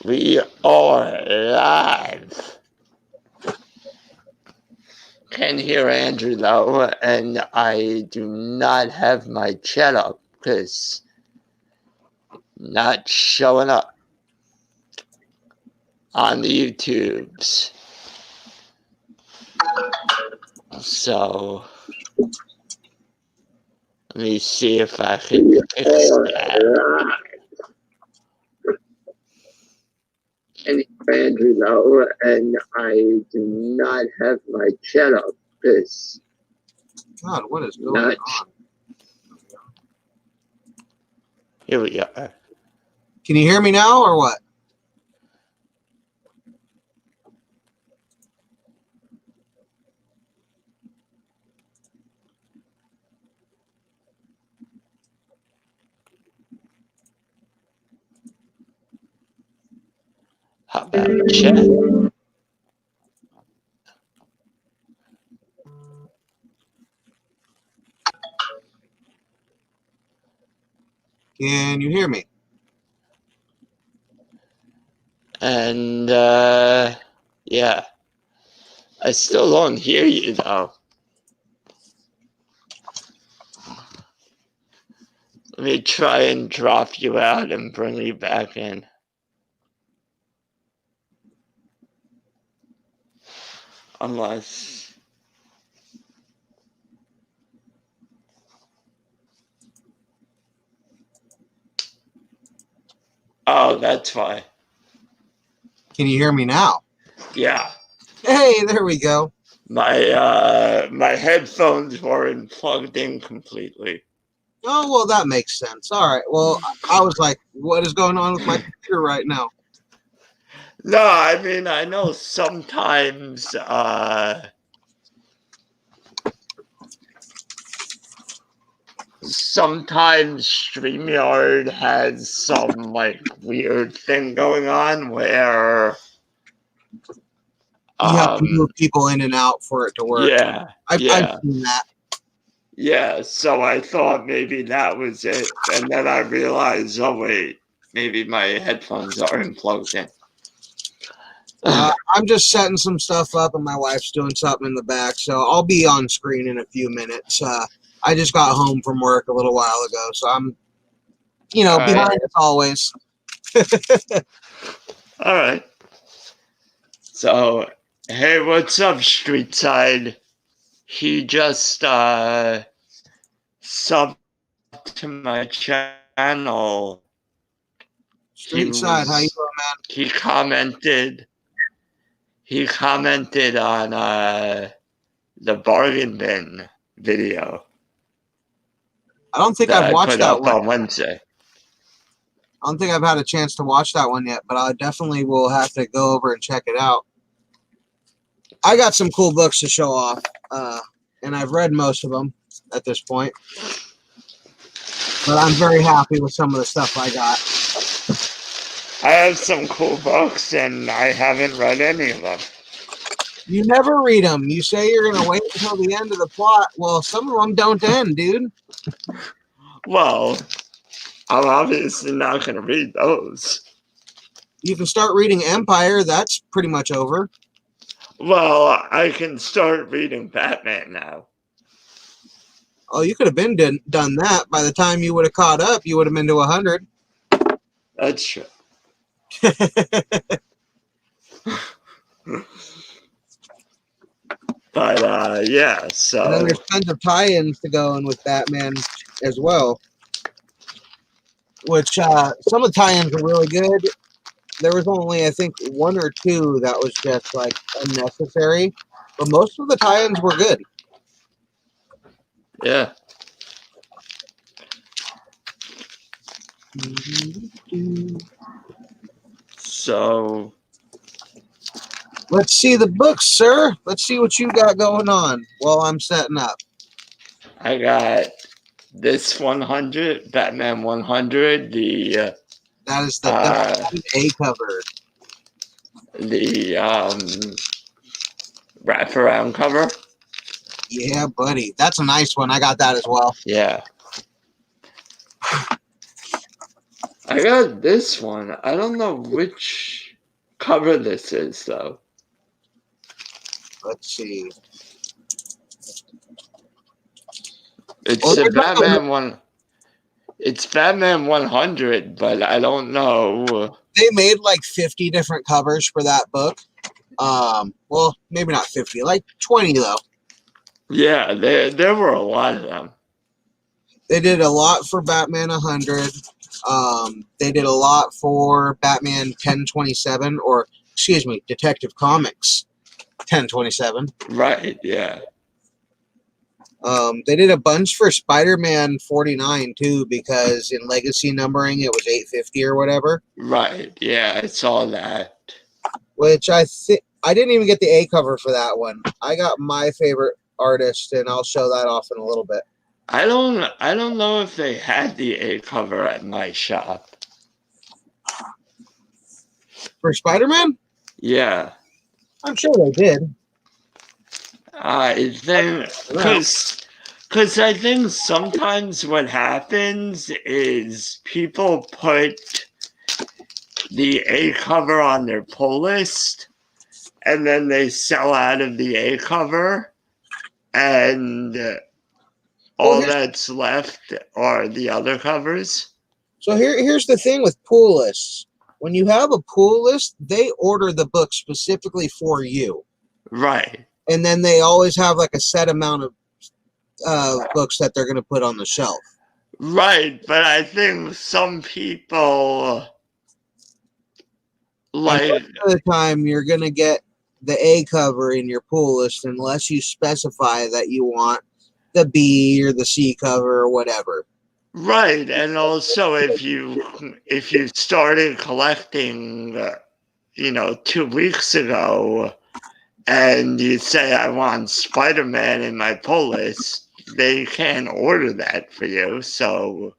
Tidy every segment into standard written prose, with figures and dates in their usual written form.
We are live. Can hear Andrew though, and I do not have my chat up because not showing up on the YouTubes. So let me see if I can fix that. And Andrew though, and I do not have my chat up because God, what is going on? Here we are. Can you hear me now or what? How about chat? Can you hear me? And yeah, I still don't hear you though. Let me try and drop you out and bring you back in. Unless... Oh, that's why. Can you hear me now? Yeah. Hey, there we go. My headphones weren't plugged in completely. Oh, well, that makes sense. All right. Well, I was like, what is going on with my computer right now? No, I mean, I know sometimes StreamYard has some like weird thing going on where You have to move people in and out for it to work. Yeah, I've seen that. Yeah, so I thought maybe that was it, and then I realized, oh wait, maybe my headphones aren't plugged in. I'm just setting some stuff up, and my wife's doing something in the back, so I'll be on screen in a few minutes. I just got home from work a little while ago, so I'm, behind as always. All right. So, hey, what's up, Street Side? He just subbed to my channel. Street Side, how you doing, man? He commented on the bargain bin video. I don't think I've watched that one on Wednesday. I don't think I've had a chance to watch that one yet, but I definitely will have to go over and check it out. I got some cool books to show off, and I've read most of them at this point. But I'm very happy with some of the stuff I got. I have some cool books, and I haven't read any of them. You never read them. You say you're going to wait until the end of the plot. Well, some of them don't end, dude. Well, I'm obviously not going to read those. You can start reading Empire. That's pretty much over. Well, I can start reading Batman now. Oh, you could have been done that. By the time you would have caught up, you would have been to 100. That's true. But, yeah, so... And then there's tons of tie-ins to go in with Batman as well. Which, some of the tie-ins are really good. There was only, I think, one or two that was just, like, unnecessary. But most of the tie-ins were good. Yeah. So... Let's see the books, sir. Let's see what you got going on while I'm setting up. I got this 100, Batman 100, the... that is the A cover. The, wraparound cover. Yeah, buddy. That's a nice one. I got that as well. Yeah. I got this one. I don't know which cover this is, though. Let's see. It's Well, a Batman one. It's Batman 100, but I don't know. they made like 50 different covers for that book. Well, maybe not 50, like 20 though. Yeah, there were a lot of them. They did a lot for Batman 100. They did a lot for Batman 1027, or excuse me, Detective Comics 1027. Right, yeah. They did a bunch for Spider-Man 49 too, because in legacy numbering it was 850 or whatever. Right, yeah, I saw that. Which I think I didn't even get the A cover for that one. I got my favorite artist, and I'll show that off in a little bit. I don't know if they had the A cover at my shop. For Spider-Man? Yeah. I'm sure they did. I think because I think sometimes what happens is people put the A cover on their pull list and then they sell out of the A cover and all that's left are the other covers. So here's the thing with pool lists. When you have a pool list, they order the book specifically for you. Right. And then they always have like a set amount of books that they're going to put on the shelf. Right, but I think some people like most of the time you're going to get the A cover in your pool list unless you specify that you want the B or the C cover or whatever. right, and also if you started collecting, 2 weeks ago, and you say I want Spider-Man in my pull list, they can't order that for you. So,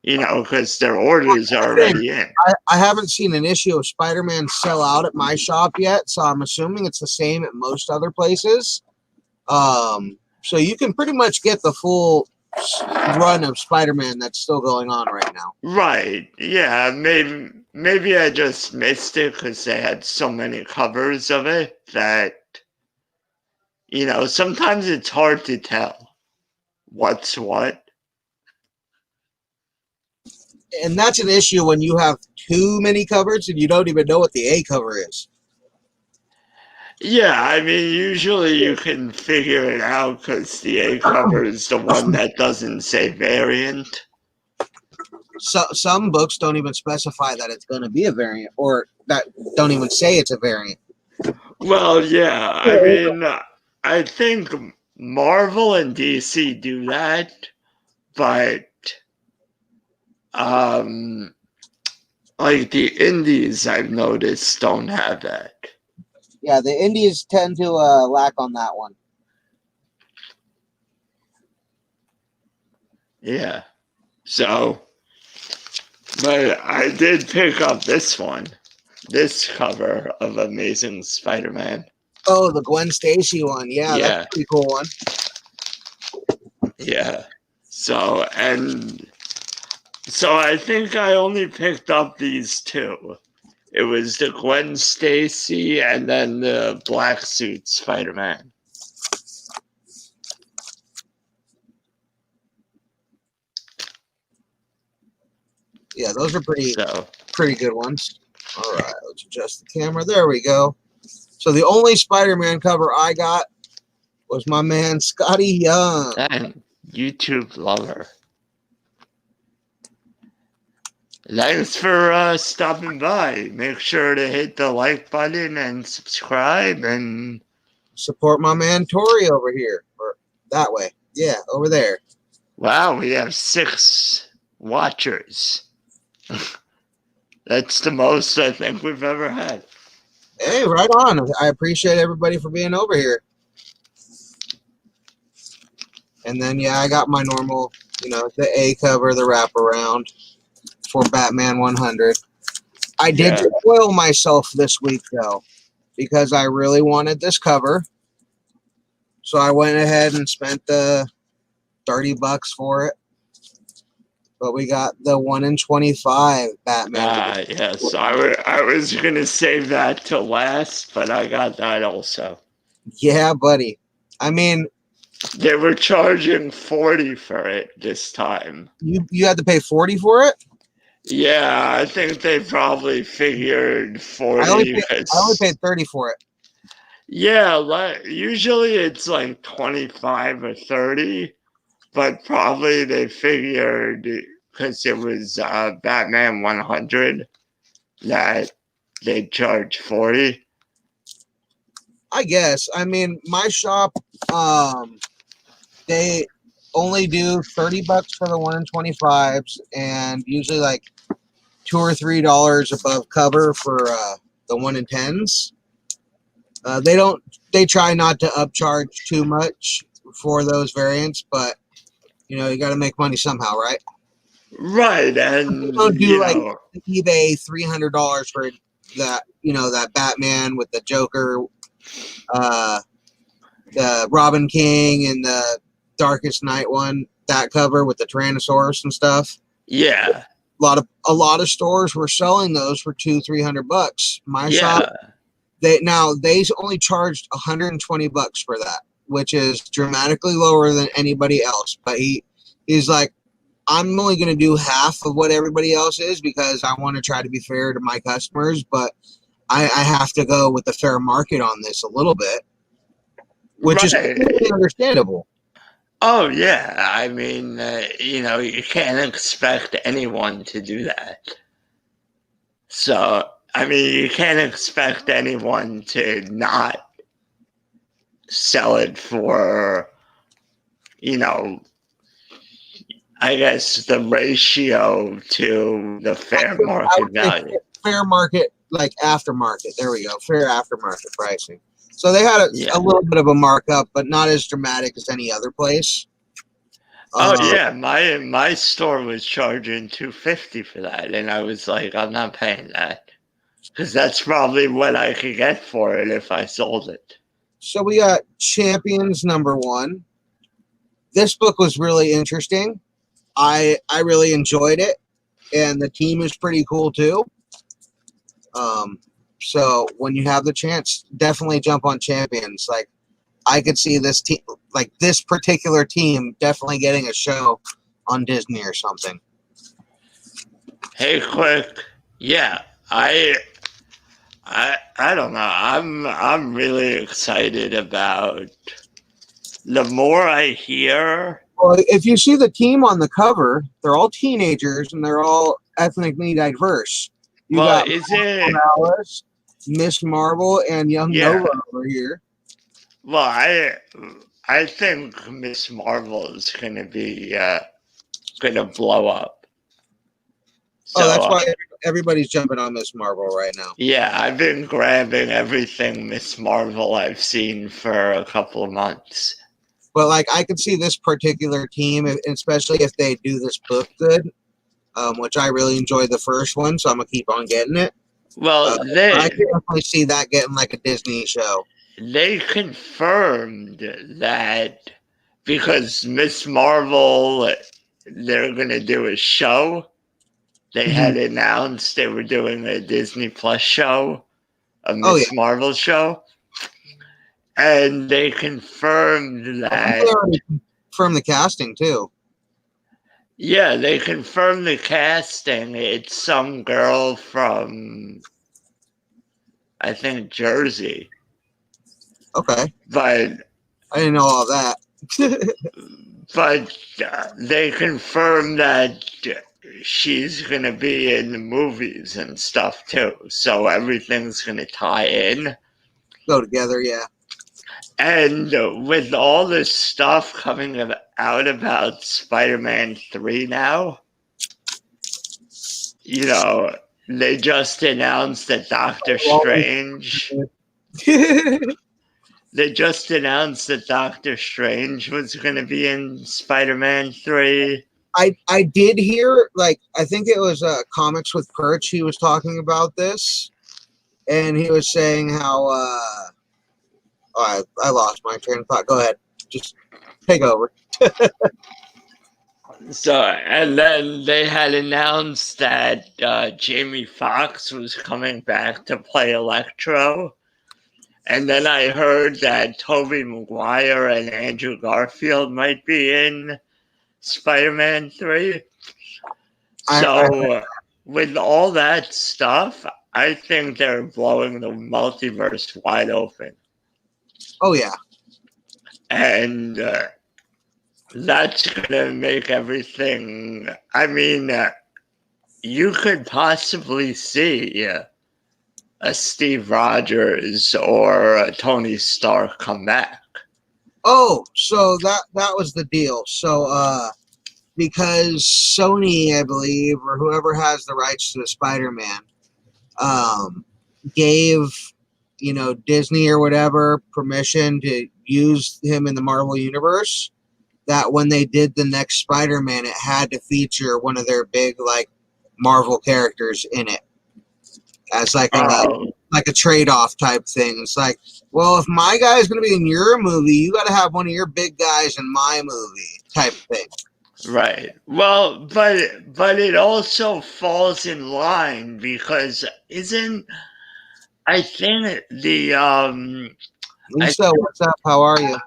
because their orders are already in. I haven't seen an issue of Spider-Man sell out at my shop yet, so I'm assuming it's the same at most other places. So you can pretty much get the full run of Spider-Man that's still going on right now. Right. Yeah. Maybe I just missed it because they had so many covers of it that, sometimes it's hard to tell what's what. And that's an issue when you have too many covers and you don't even know what the A cover is. Yeah, I mean, usually you can figure it out because the A cover is the one that doesn't say variant. So some books don't even specify that it's going to be a variant, or that don't even say it's a variant. Well, yeah, I mean, I think Marvel and DC do that, but like the indies I've noticed don't have that. Yeah, the indies tend to lack on that one. Yeah. So, but I did pick up this one, this cover of Amazing Spider-Man. Oh, the Gwen Stacy one. Yeah, that's a pretty cool one. Yeah. So I think I only picked up these two. It was the Gwen Stacy and then the black suit Spider-Man. Yeah, those are pretty good ones. All right, let's adjust the camera. There we go. So the only Spider-Man cover I got was my man Scotty Young. And YouTube lover. Thanks for stopping by. Make sure to hit the like button and subscribe and support my man Tori over here, or that way. Yeah, over there. Wow, we have 6 watchers. That's the most I think we've ever had. Hey, right on. I appreciate everybody for being over here. And then, yeah, I got my normal, the A cover, the wraparound for Batman 100. I did spoil myself this week, though, because I really wanted this cover. So I went ahead and spent the $30 for it. but we got the 1 in 25 Batman. Yes, I was gonna save that to last, but I got that also. Yeah, buddy. I mean, They were charging 40 for it this time. you had to pay 40 for it? Yeah, I think they probably figured 40. I only paid 30 for it. Yeah, usually it's like 25 or 30, but probably they figured because it was Batman 100 that they'd charge 40. I guess. I mean, my shop, they only do $30 for the 1 in 25s, and usually like $2 or $3 above cover for the 1 in 10s. They try not to upcharge too much for those variants, but you know, you got to make money somehow, right? Right, and Don't do like eBay $300 for that, you know, that Batman with the Joker, the Robin King and the Darkest Night one, that cover with the Tyrannosaurus and stuff. yeah, A lot of stores were selling those for $200-300. My shop, they only charged $120 for that, which is dramatically lower than anybody else. But he's like, I'm only going to do half of what everybody else is because I want to try to be fair to my customers, but I have to go with the fair market on this a little bit, which is completely understandable. Oh, yeah. I mean, you know, you can't expect anyone to do that. So, I mean, you can't expect anyone to not sell it for, you know, I guess the ratio to the fair market value. Fair market, like aftermarket. There we go. Fair aftermarket pricing. So they had a little bit of a markup, but not as dramatic as any other place. Oh yeah, my store was charging $250 for that, and I was like, I'm not paying that because that's probably what I could get for it if I sold it. So we got Champions #1. This book was really interesting. I really enjoyed it, and the team is pretty cool too. So when you have the chance, definitely jump on Champions. Like I could see this team, like this particular team, definitely getting a show on Disney or something. Hey, quick, yeah, I don't know. I'm really excited about. The more I hear. Well, if you see the team on the cover, they're all teenagers and they're all ethnically diverse. You got Morales, Miss Marvel, and young Nova over here. Well, I think Miss Marvel is gonna be gonna blow up. So that's why everybody's jumping on Miss Marvel right now. Yeah, I've been grabbing everything Miss Marvel I've seen for a couple of months. But like I could see this particular team, especially if they do this book good, which I really enjoyed the first one, so I'm gonna keep on getting it. Well, I can definitely see that getting like a Disney show. They confirmed that because Miss Marvel, they're gonna do a show. They had announced they were doing a Disney Plus show, a Miss Marvel show. And they confirmed that. They already confirmed the casting too. Yeah, they confirmed the casting. It's some girl from, I think, Jersey. Okay. But I didn't know all that. But they confirmed that she's going to be in the movies and stuff too. So everything's going to tie in. Go together, yeah. And with all this stuff coming out about Spider-Man 3 now, you know, they just announced that Doctor Strange... They just announced that Doctor Strange was going to be in Spider-Man 3. I did hear, like, I think it was Comics with Perch. He was talking about this, and he was saying how I lost my train of thought. Go ahead, just take over. So, and then they had announced that Jamie Foxx was coming back to play Electro. And then I heard that Tobey Maguire and Andrew Garfield might be in Spider-Man 3. So, with all that stuff, I think they're blowing the multiverse wide open. Oh, yeah. And that's going to make everything. I mean, you could possibly see a Steve Rogers or a Tony Stark come back. Oh, so that was the deal. So, because Sony, I believe, or whoever has the rights to the Spider-Man, gave, Disney or whatever permission to use him in the Marvel Universe, that when they did the next Spider-Man, it had to feature one of their big, like, Marvel characters in it as like a trade-off type thing. It's like, well, if my guy is going to be in your movie, you got to have one of your big guys in my movie type thing. Right. Well, but it also falls in line because I think Lisa, what's up? How are you?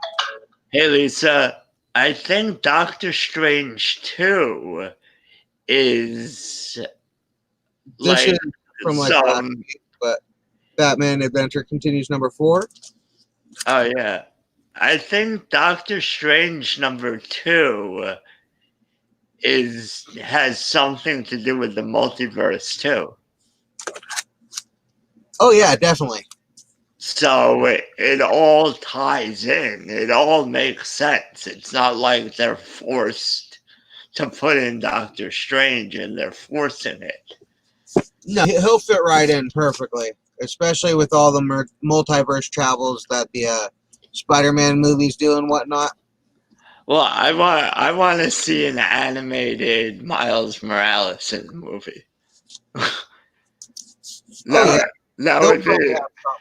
Hey Lisa, I think Doctor Strange 2 is This is from like last week, but Batman Adventure Continues #4. Oh yeah. I think Doctor Strange number 2 has something to do with the multiverse too. Oh yeah, definitely. So it all ties in. It all makes sense. It's not like they're forced to put in Doctor Strange and they're forcing it. No, he'll fit right in perfectly, especially with all the multiverse travels that the Spider-Man movies do and whatnot. Well, I want to see an animated Miles Morales in the movie. That would be something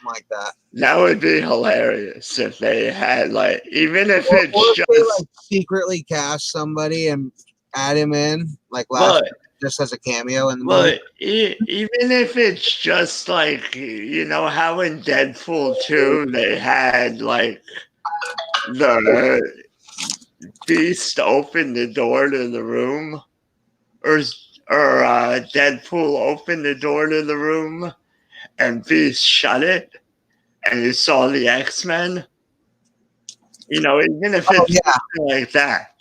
like that. That would be hilarious if they had like, even if it's or just if they, like, secretly cast somebody and add him in like just as a cameo in the movie. Even if it's just like, how in Deadpool 2 they had like the Beast open the door to the room, or Deadpool opened the door to the room and Beast shut it, and you saw the X-Men. Even if it's something like that,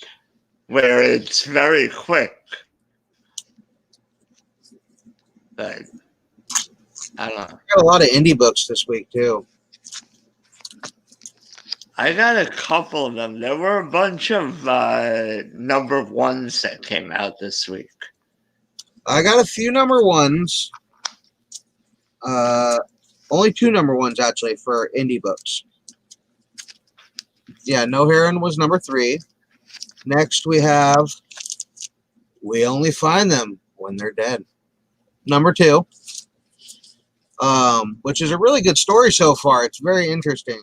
where it's very quick. But I don't know. I got a lot of indie books this week too. I got a couple of them. There were a bunch of number ones that came out this week. I got a few number ones. Only 2 number ones actually for indie books. Yeah, No Heron was number 3. Next we have We Only Find Them When They're Dead. Number 2. Which is a really good story so far. It's very interesting.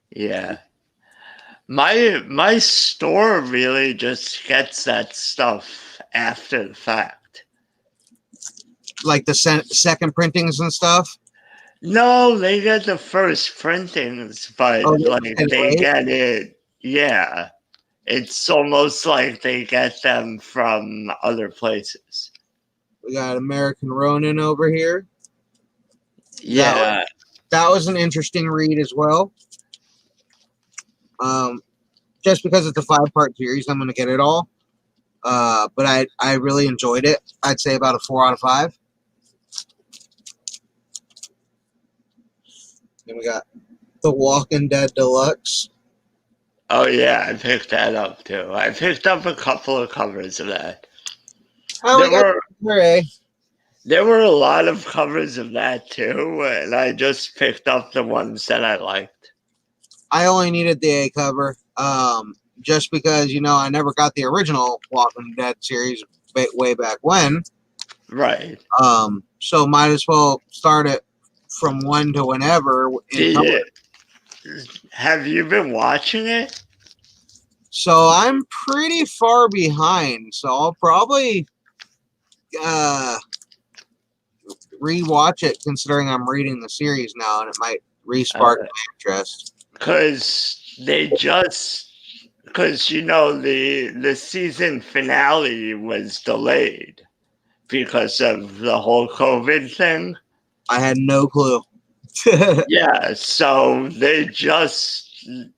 Yeah. My store really just gets that stuff after the fact. Like the second printings and stuff? No, they get the first printings, but they get it. Yeah. It's almost like they get them from other places. We got American Ronin over here. Yeah. That was an interesting read as well. Just because it's a 5-part series, I'm going to get it all. But I really enjoyed it. I'd say about a 4 out of 5. Then we got The Walking Dead Deluxe. Oh yeah, I picked that up too. I picked up a couple of covers of that. There were a lot of covers of that too, and I just picked up the ones that I liked. I only needed the A cover, just because, I never got the original Walking Dead series way back when. Right. So might as well start it from when to whenever. Have you been watching it? So I'm pretty far behind. So I'll probably rewatch it, considering I'm reading the series now, and it might re-spark my interest. Because the season finale was delayed because of the whole COVID thing. I had no clue. Yeah, so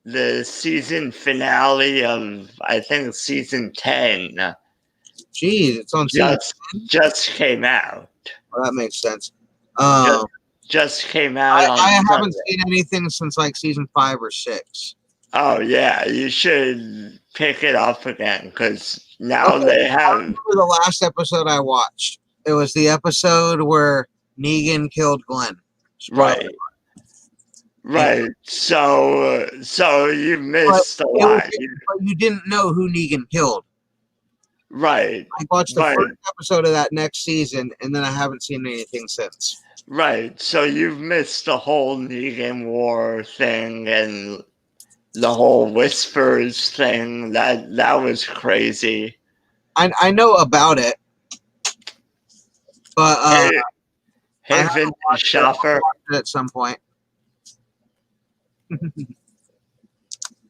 the season finale of, I think, season 10 Jeez, it's on season. just came out. Well, that makes sense. Just came out on I haven't Sunday. seen anything since like season 5 or 6. Oh yeah, you should pick it up again because now they I have. remember the last episode I watched. It was the episode where Negan killed Glenn. Spoiler. Right. So you missed a lot. But you didn't know who Negan killed. Right. I watched the Right. first episode of that next season, and then I haven't seen anything since. Right. So you've missed the whole Negan War thing and the whole Whispers thing. That was crazy. I know about it, but Hey, Vintage Shopper. At some point.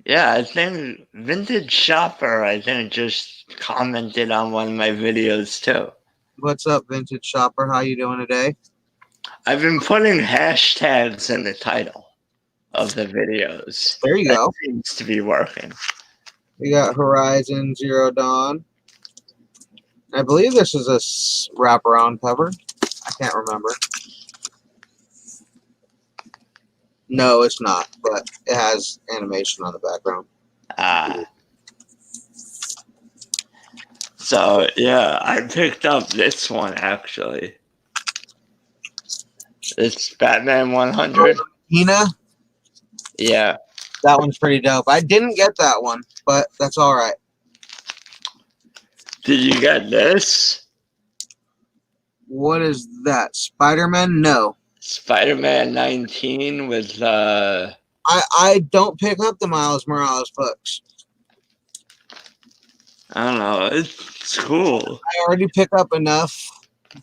Yeah, I think Vintage Shopper, I think, just commented on one of my videos too. What's up, Vintage Shopper? How you doing today? I've been putting hashtags in the title of the videos. There you go. Seems to be working. We got Horizon Zero Dawn. I believe this is a wraparound cover. I can't remember. No, it's not, but it has animation on the background. So, yeah, I picked up this one, actually. It's Batman 100. Hina? Yeah. That one's pretty dope. I didn't get that one, but that's all right. Did you get this? What is that? Spider-Man? No. Spider-Man 19 with I don't pick up the Miles Morales books. I don't know. It's cool. I already pick up enough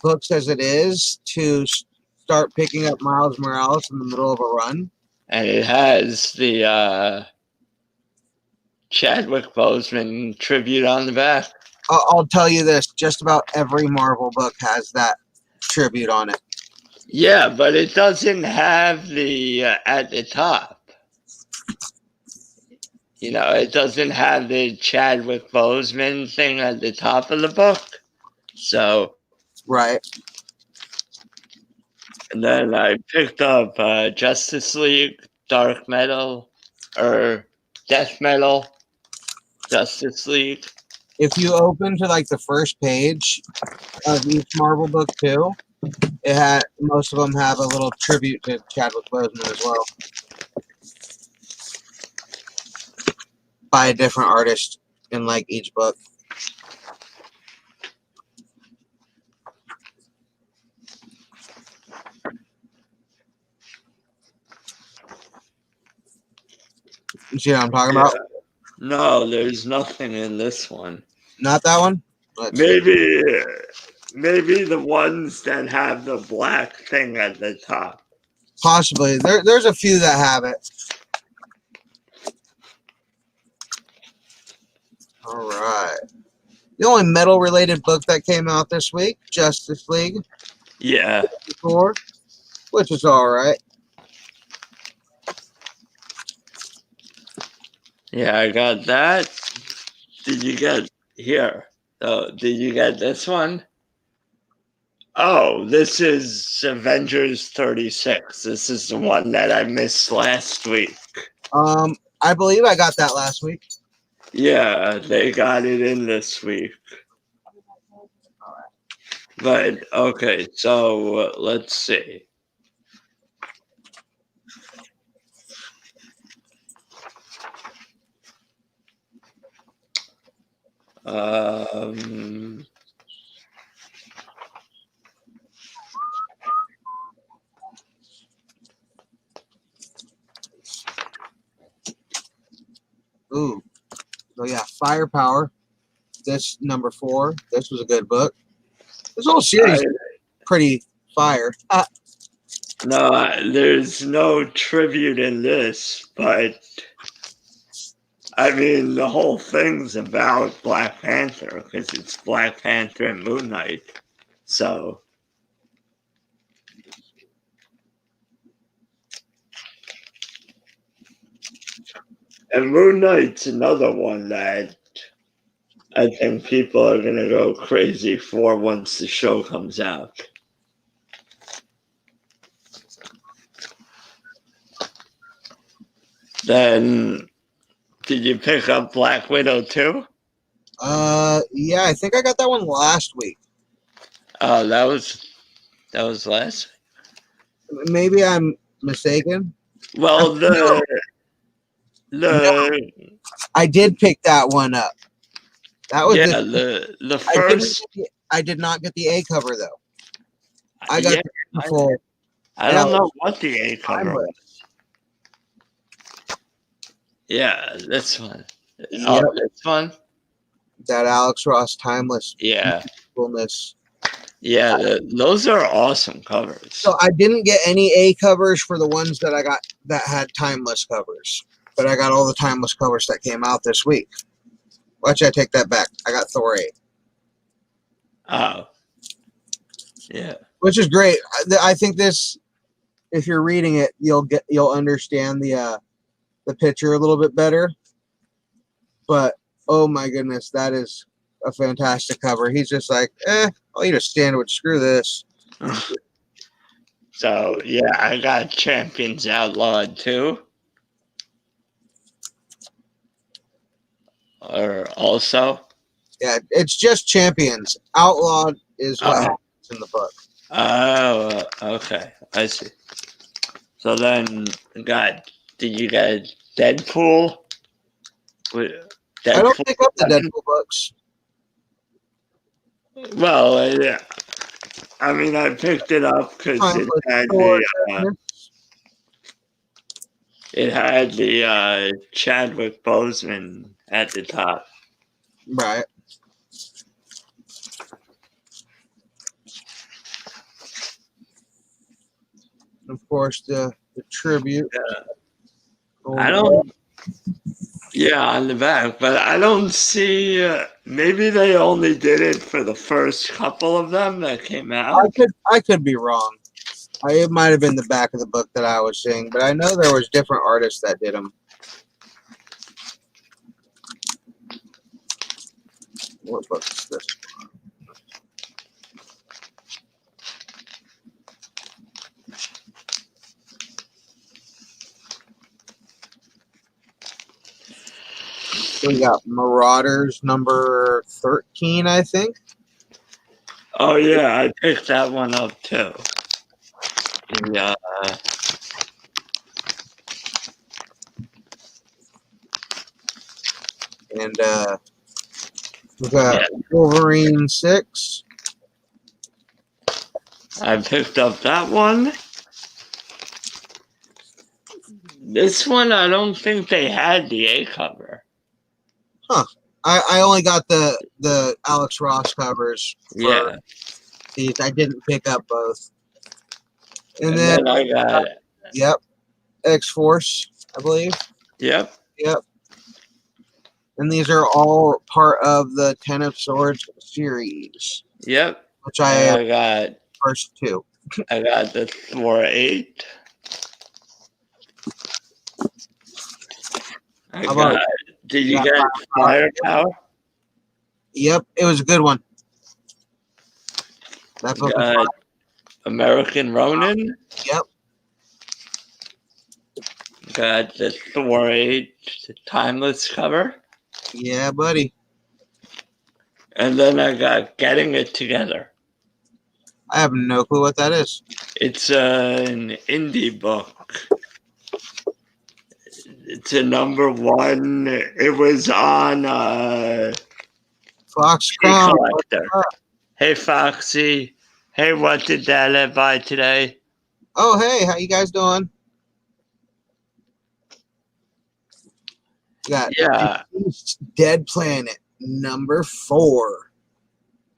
books as it is to start picking up Miles Morales in the middle of a run. And it has the Chadwick Boseman tribute on the back. I'll tell you this, just about every Marvel book has that tribute on it. Yeah, but it doesn't have the at the top. You know, it doesn't have the Chadwick Boseman thing at the top of the book. So, right. And then I picked up Justice League, Dark Metal, or Death Metal, Justice League. If you open to like the first page of each Marvel book too, most of them have a little tribute to Chadwick Boseman as well, by a different artist in like each book. You see what I'm talking about? No, there's nothing in this one. Not that one? Maybe the ones that have the black thing at the top. Possibly. There's a few that have it. All right. The only metal-related book that came out this week, Justice League. Yeah. Which is all right. Yeah, I got that. Did you get here? Oh, did you get this one? Oh, this is Avengers 36. This is the one that I missed last week. I believe I got that last week. Yeah, they got it in this week. But, okay, so let's see. Ooh. So yeah. Firepower. This number 4. This was a good book. This whole series is pretty fire. No, there's no tribute in this, but I mean, the whole thing's about Black Panther because it's Black Panther and Moon Knight. So, and Moon Knight's another one that I think people are going to go crazy for once the show comes out. Then, did you pick up Black Widow too? Yeah, I think I got that one last week. Oh, that was last. Maybe I'm mistaken. Well, I did pick that one up. That was the first. I did not get the A cover though. I got the full. I don't know what the A cover was. Yeah, this one. Yep. Oh, this one. That Alex Ross Timeless. Yeah. Coolness. Yeah, those are awesome covers. So I didn't get any A covers for the ones that I got that had timeless covers, but I got all the timeless covers that came out this week. Watch, I take that back. I got Thor 8. Oh. Yeah. Which is great. I think this, if you're reading it, you'll understand the picture a little bit better. But oh my goodness, that is a fantastic cover. He's just like, I'll eat a sandwich. Screw this. So yeah, I got Champions Outlawed too. Or also. Yeah, it's just Champions. Outlawed is what happens in the book. Oh, okay. I see. So then, did you get Deadpool? I don't pick up the Deadpool books. Well, yeah. I mean, I picked it up because it had the Chadwick Boseman at the top. Right. Of course, the tribute. Yeah. Yeah, on the back, but I don't see. Maybe they only did it for the first couple of them that came out. I could be wrong. It might have been the back of the book that I was seeing, but I know there was different artists that did them. What book is this? We got Marauders number 13, I think. Oh yeah, I picked that one up too. Yeah. And we got Wolverine 6. I picked up that one. This one, I don't think they had the A cover. Huh. I only got the Alex Ross covers. Yeah. These. I didn't pick up both. And then I got Yep. X-Force, I believe. Yep. Yep. And these are all part of the Ten of Swords series. Yep. Which I got first 2. I got the Thor 8. Did you get Firepower? Yep, it was a good one. That book was fun. American Ronin? Yep. Got the Thor 8 Timeless cover. Yeah, buddy. And then I got Getting It Together. I have no clue what that is. It's an indie book. It's a number 1. It was on Foxconn. Hey Foxy. Hey, what did Dad buy today? Oh, hey, how you guys doing? We got Yeah, Dead Planet number 4.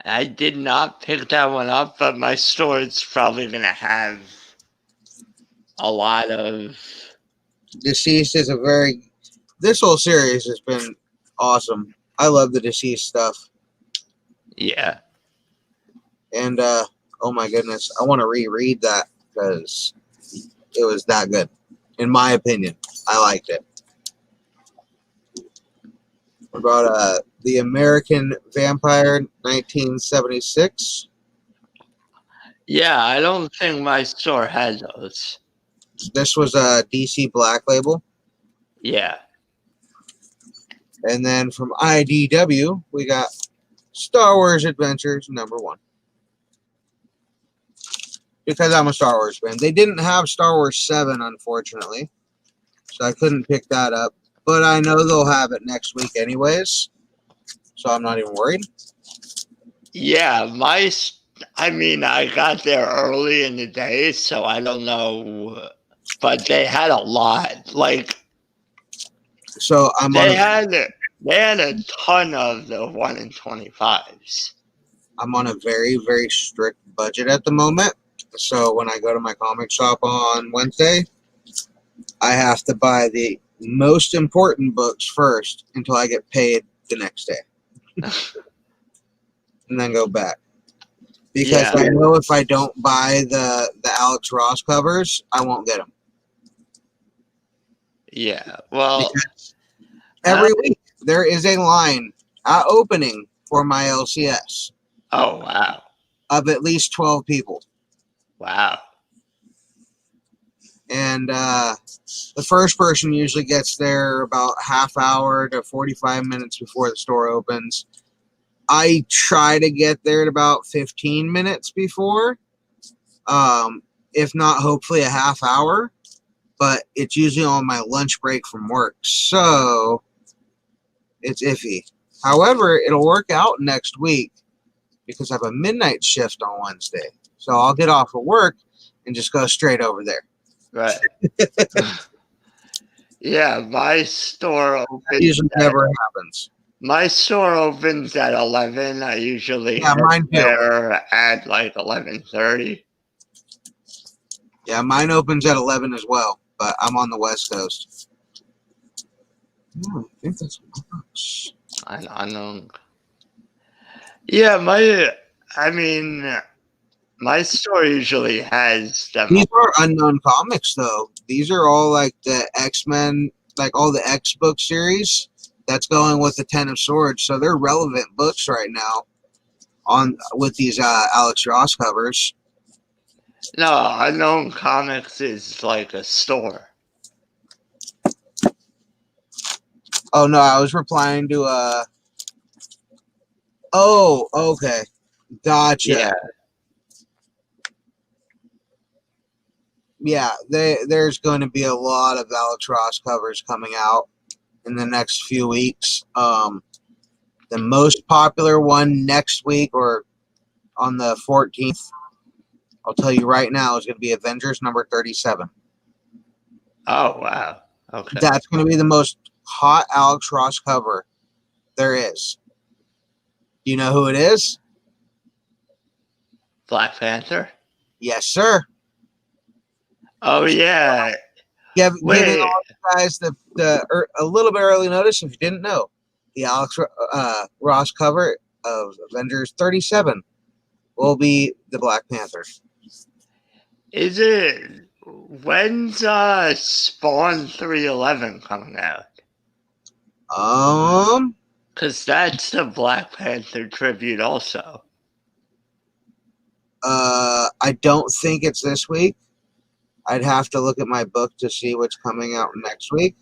I did not pick that one up, but my store is probably going to have a lot of... Deceased is a very... This whole series has been awesome. I love the Deceased stuff. Yeah. And, oh my goodness, I want to reread that because it was that good. In my opinion, I liked it. What about The American Vampire, 1976? Yeah, I don't think my store has those. This was a DC Black Label. Yeah. And then from IDW, we got Star Wars Adventures number 1. Because I'm a Star Wars fan. They didn't have Star Wars 7, unfortunately. So I couldn't pick that up. But I know they'll have it next week anyways. So I'm not even worried. Yeah, I got there early in the day, so I don't know. But they had a lot. Like, So they had a ton of the 1 in 25s. I'm on a very, very strict budget at the moment. So when I go to my comic shop on Wednesday, I have to buy the most important books first until I get paid the next day. And then go back. Because Yeah. I know if I don't buy the Alex Ross covers, I won't get them. Yeah. Well, Because every week there is a line opening for my LCS oh, wow. of at least 12 people. Wow. And the first person usually gets there about half hour to 45 minutes before the store opens. I try to get there at about 15 minutes before, if not hopefully a half hour, but it's usually on my lunch break from work, so it's iffy. However, it'll work out next week because I have a midnight shift on Wednesday, so I'll get off of work and just go straight over there. Right. Yeah, my store opens. That usually never happens. My store opens at 11. I usually mine too. there at like 11:30. Yeah, mine opens at 11 as well, but I'm on the West Coast. I think that's much. I know. Yeah, my store usually has them. These are unknown comics, though. These are all like the X-Men, like all the X book series that's going with the Ten of Swords. So they're relevant books right now with these Alex Ross covers. No, Unknown Comics is like a store. Oh no, I was replying to Oh, okay, gotcha. Yeah. Yeah, there's going to be a lot of Alex Ross covers coming out in the next few weeks. The most popular one next week or on the 14th, I'll tell you right now, is going to be Avengers number 37. Oh, wow. Okay. That's going to be the most hot Alex Ross cover there is. Do you know who it is? Black Panther? Yes, sir. Oh, yeah. Giving all you guys a little bit early notice if you didn't know. The Alex Ross cover of Avengers 37 will be the Black Panther. Is it... When's Spawn 311 coming out? Because that's the Black Panther tribute also. I don't think it's this week. I'd have to look at my book to see what's coming out next week.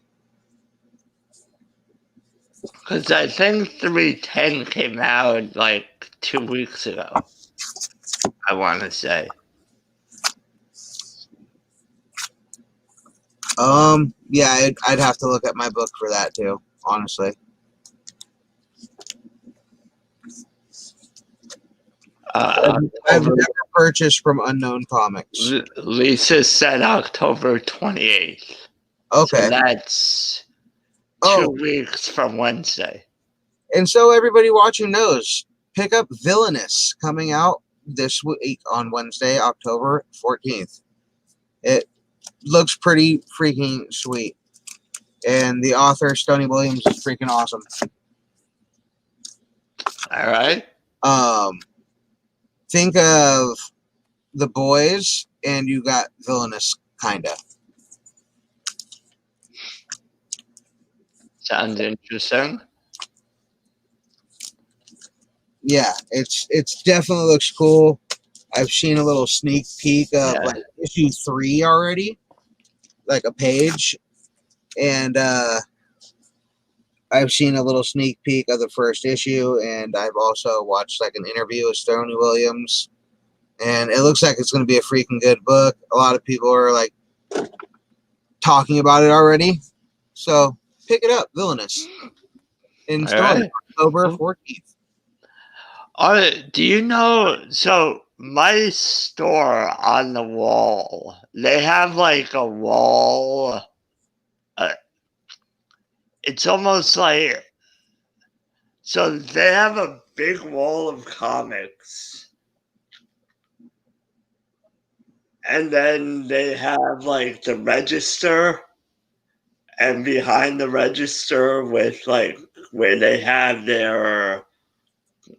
Because I think 310 came out like 2 weeks ago, I want to say. Yeah, I'd have to look at my book for that too, honestly. I've never purchased from Unknown Comics. Lisa said October 28th. Okay. So that's 2 weeks from Wednesday. And so everybody watching knows, pick up Villainous, coming out this week on Wednesday, October 14th. It looks pretty freaking sweet. And the author, Stoney Williams, is freaking awesome. All right. Think of The Boys, and you got Villainous, kinda. Sounds interesting. Yeah, it's definitely looks cool. I've seen a little sneak peek of like issue 3 already, like a page, and I've seen a little sneak peek of the first issue, and I've also watched like an interview with Stoney Williams, and it looks like it's going to be a freaking good book. A lot of people are like talking about it already, so pick it up, Villainous, in store October 14th. Do you know? So my store on the wall, they have like a wall. It's almost like, so they have a big wall of comics, and then they have like the register, and behind the register with like where they have their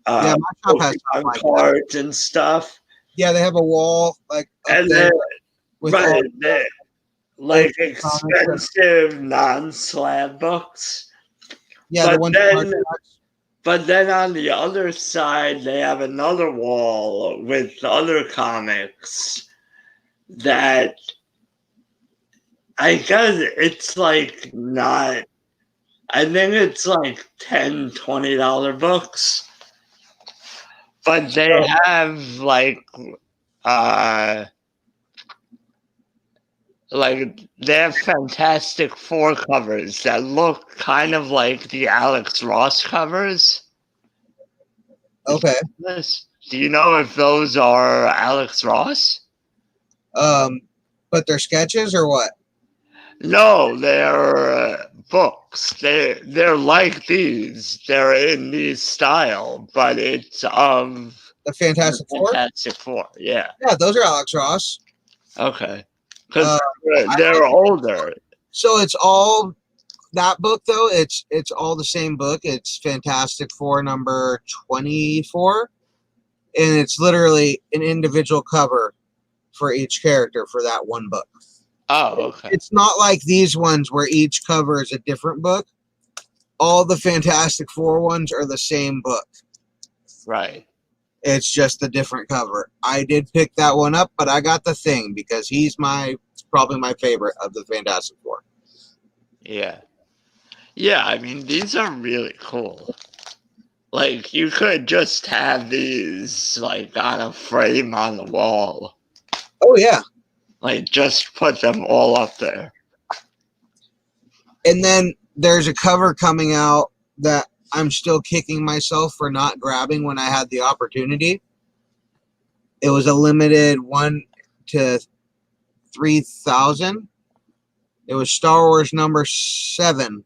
my shop has like cards and stuff. Yeah, they have a wall like up and there with like expensive non-slab books. Yeah, but then on the other side, they have another wall with other comics that I guess it's like not. I think it's like $10-$20 books. But they have like they have Fantastic Four covers that look kind of like the Alex Ross covers. Okay. Do you know if those are Alex Ross? But they're sketches or what? No, they're books. They're like these. They're in these style, but it's of the Fantastic Four. Fantastic Four, yeah. Yeah, those are Alex Ross. Okay, because they're older. So it's all that book though. It's all the same book. It's Fantastic Four number 24, and it's literally an individual cover for each character for that one book. Oh, okay. It's not like these ones where each cover is a different book. All the Fantastic Four ones are the same book. Right. It's just a different cover. I did pick that one up, but I got the Thing because he's probably my favorite of the Fantastic Four. Yeah. Yeah, I mean, these are really cool. Like, you could just have these, like, on a frame on the wall. Oh, yeah. Like, just put them all up there. And then there's a cover coming out that I'm still kicking myself for not grabbing when I had the opportunity. It was a limited 1 to 3,000. It was Star Wars number 7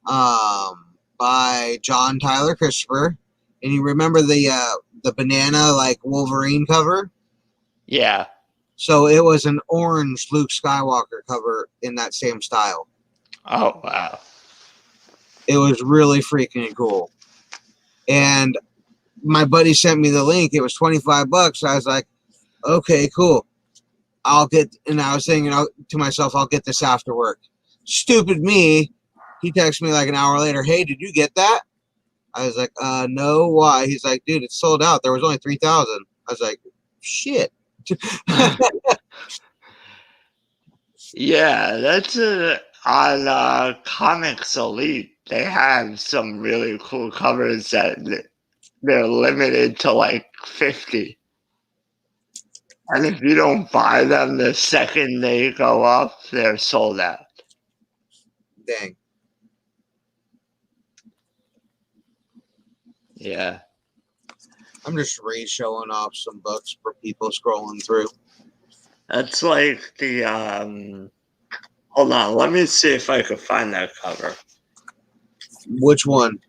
by John Tyler Christopher. And you remember the banana like Wolverine cover? Yeah. So it was an orange Luke Skywalker cover in that same style. Oh, wow. It was really freaking cool. And my buddy sent me the link. It was $25. I was like, okay, cool. And I was thinking to myself, I'll get this after work. Stupid me. He texted me like an hour later, hey, did you get that? I was like, no, why? He's like, dude, it's sold out. There was only 3,000. I was like, shit. Yeah, that's on Comics Elite. They have some really cool covers that they're limited to like 50. And if you don't buy them the second they go up, they're sold out. Dang. Yeah. I'm just showing off some books for people scrolling through. That's like the hold on, let me see if I can find that cover. Which one?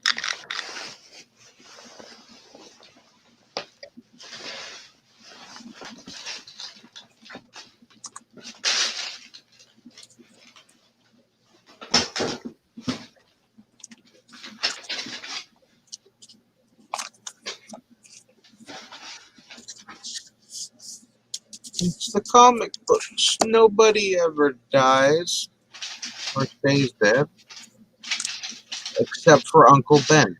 It's the comic books. Nobody ever dies or stays dead, except for Uncle Ben.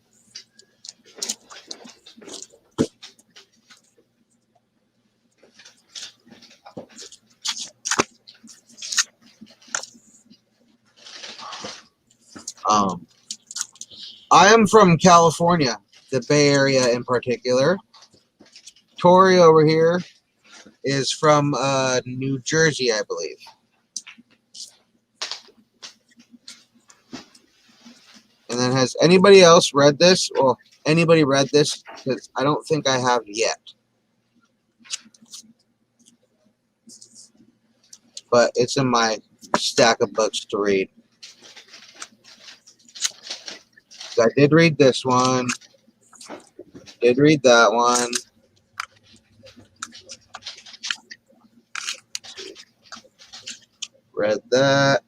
I am from California, the Bay Area in particular. Tori over here is from New Jersey, I believe. And then has anybody else read this? Well, anybody read this? Because I don't think I have yet. But it's in my stack of books to read. I did read this one. Did read that one. Read that.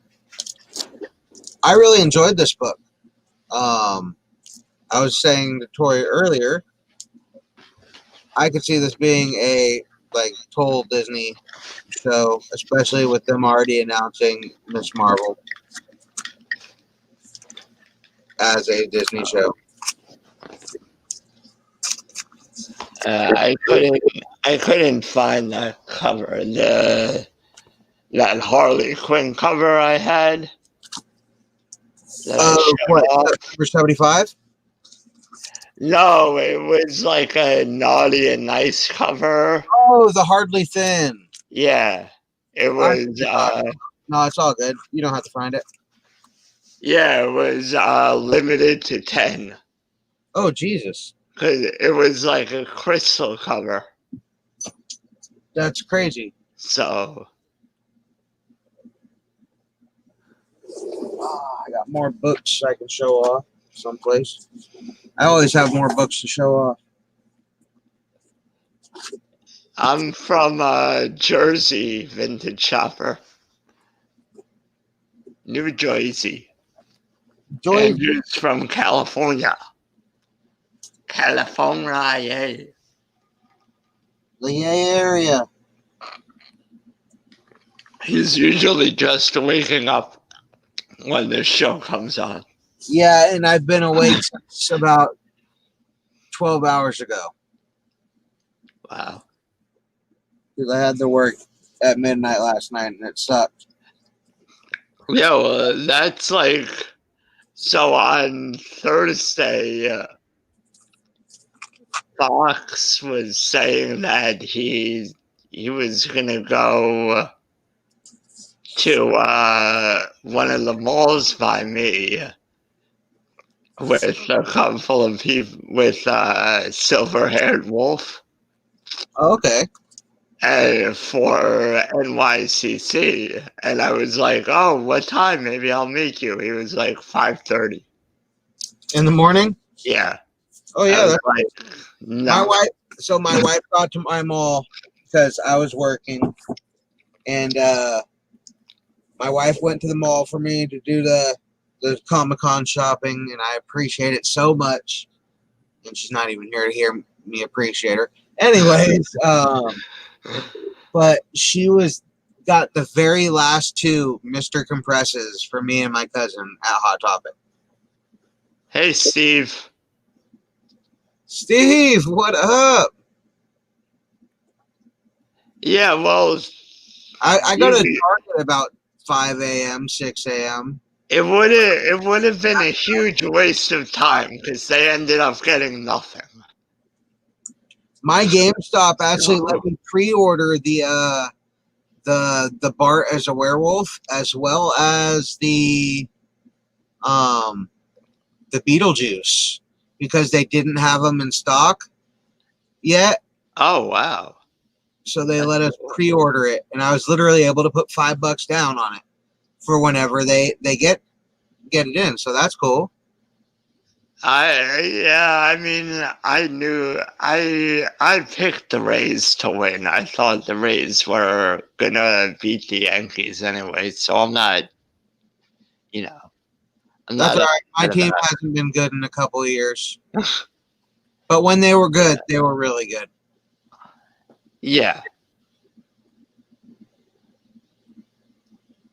I really enjoyed this book. I was saying to Tori earlier, I could see this being a total Disney show, especially with them already announcing Miss Marvel as a Disney show. I couldn't find that cover. That Harley Quinn cover I had. What? Number 75? No, it was like a naughty and nice cover. Oh, the Hardly Thin. Yeah, it was. No, it's all good. You don't have to find it. Yeah, it was limited to 10. Oh, Jesus. Because it was like a crystal cover. That's crazy. So. I got more books I can show off someplace. I always have more books to show off. I'm from Jersey, vintage shopper. New Jersey. Andrew's from California. California, yeah. The area. He's usually just waking up when the show comes on. Yeah, and I've been awake since about 12 hours ago. Wow. Because I had to work at midnight last night, and it sucked. Yeah, well, that's like... So on Thursday, Fox was saying that he was going to go to one of the malls by me with a couple of people with silver-haired wolf. Okay. And for NYCC, and I was like, "Oh, what time? Maybe I'll meet you." He was like 5:30 in the morning. Yeah. Oh yeah. That's like, no. My wife. So my wife got to my mall because I was working, and my wife went to the mall for me to do the Comic-Con shopping, and I appreciate it so much. And she's not even here to hear me appreciate her. Anyways, but she got the very last two Mr. Compresses for me and my cousin at Hot Topic. Hey, Steve. Steve, what up? Yeah, well, I go to Target about 5 a.m., 6 a.m. It would have been a huge waste of time because they ended up getting nothing. My GameStop actually let me pre-order the Bart as a werewolf, as well as the Beetlejuice, because they didn't have them in stock yet. Oh wow! So they let us pre-order it, and I was literally able to put $5 down on it for whenever they get it in. So that's cool. I mean, I picked the Rays to win. I thought the Rays were gonna beat the Yankees anyway, so I'm not, you know, I'm That's not all right. My upset team about hasn't been good in a couple of years. But when they were good, they were really good. it. Yeah.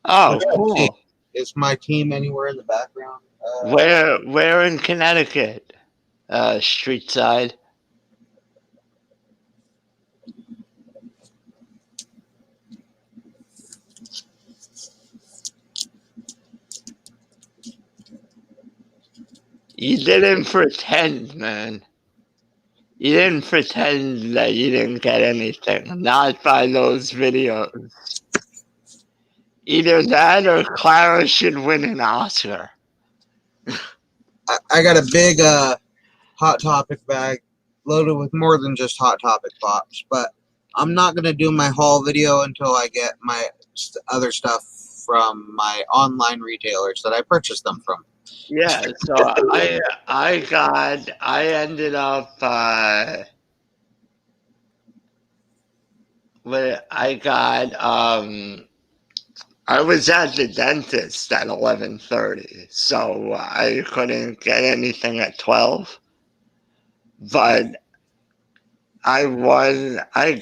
Oh, Let's see. cool. Is my team anywhere in the background? Where in Connecticut? Street side. You didn't pretend, man. You didn't pretend that you didn't get anything. Not by those videos. Either that or Clara should win an Oscar. I got a big Hot Topic bag loaded with more than just Hot Topic pops, but I'm not going to do my haul video until I get my other stuff from my online retailers that I purchased them from. Yeah, so I ended up I was at the dentist at 11:30, so I couldn't get anything at 12. But I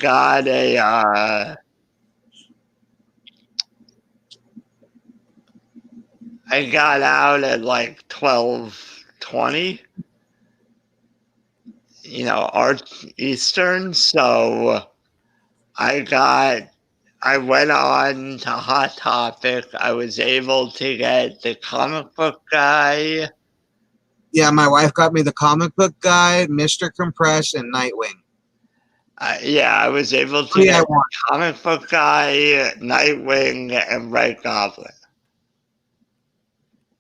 got I got out at like 12:20, our Eastern, so I went on to Hot Topic. I was able to get the comic book guy. Yeah, my wife got me the comic book guy, Mr. Compress, and Nightwing. I was able to Yeah, I get the want. comic book guy, Nightwing, and Red Goblin.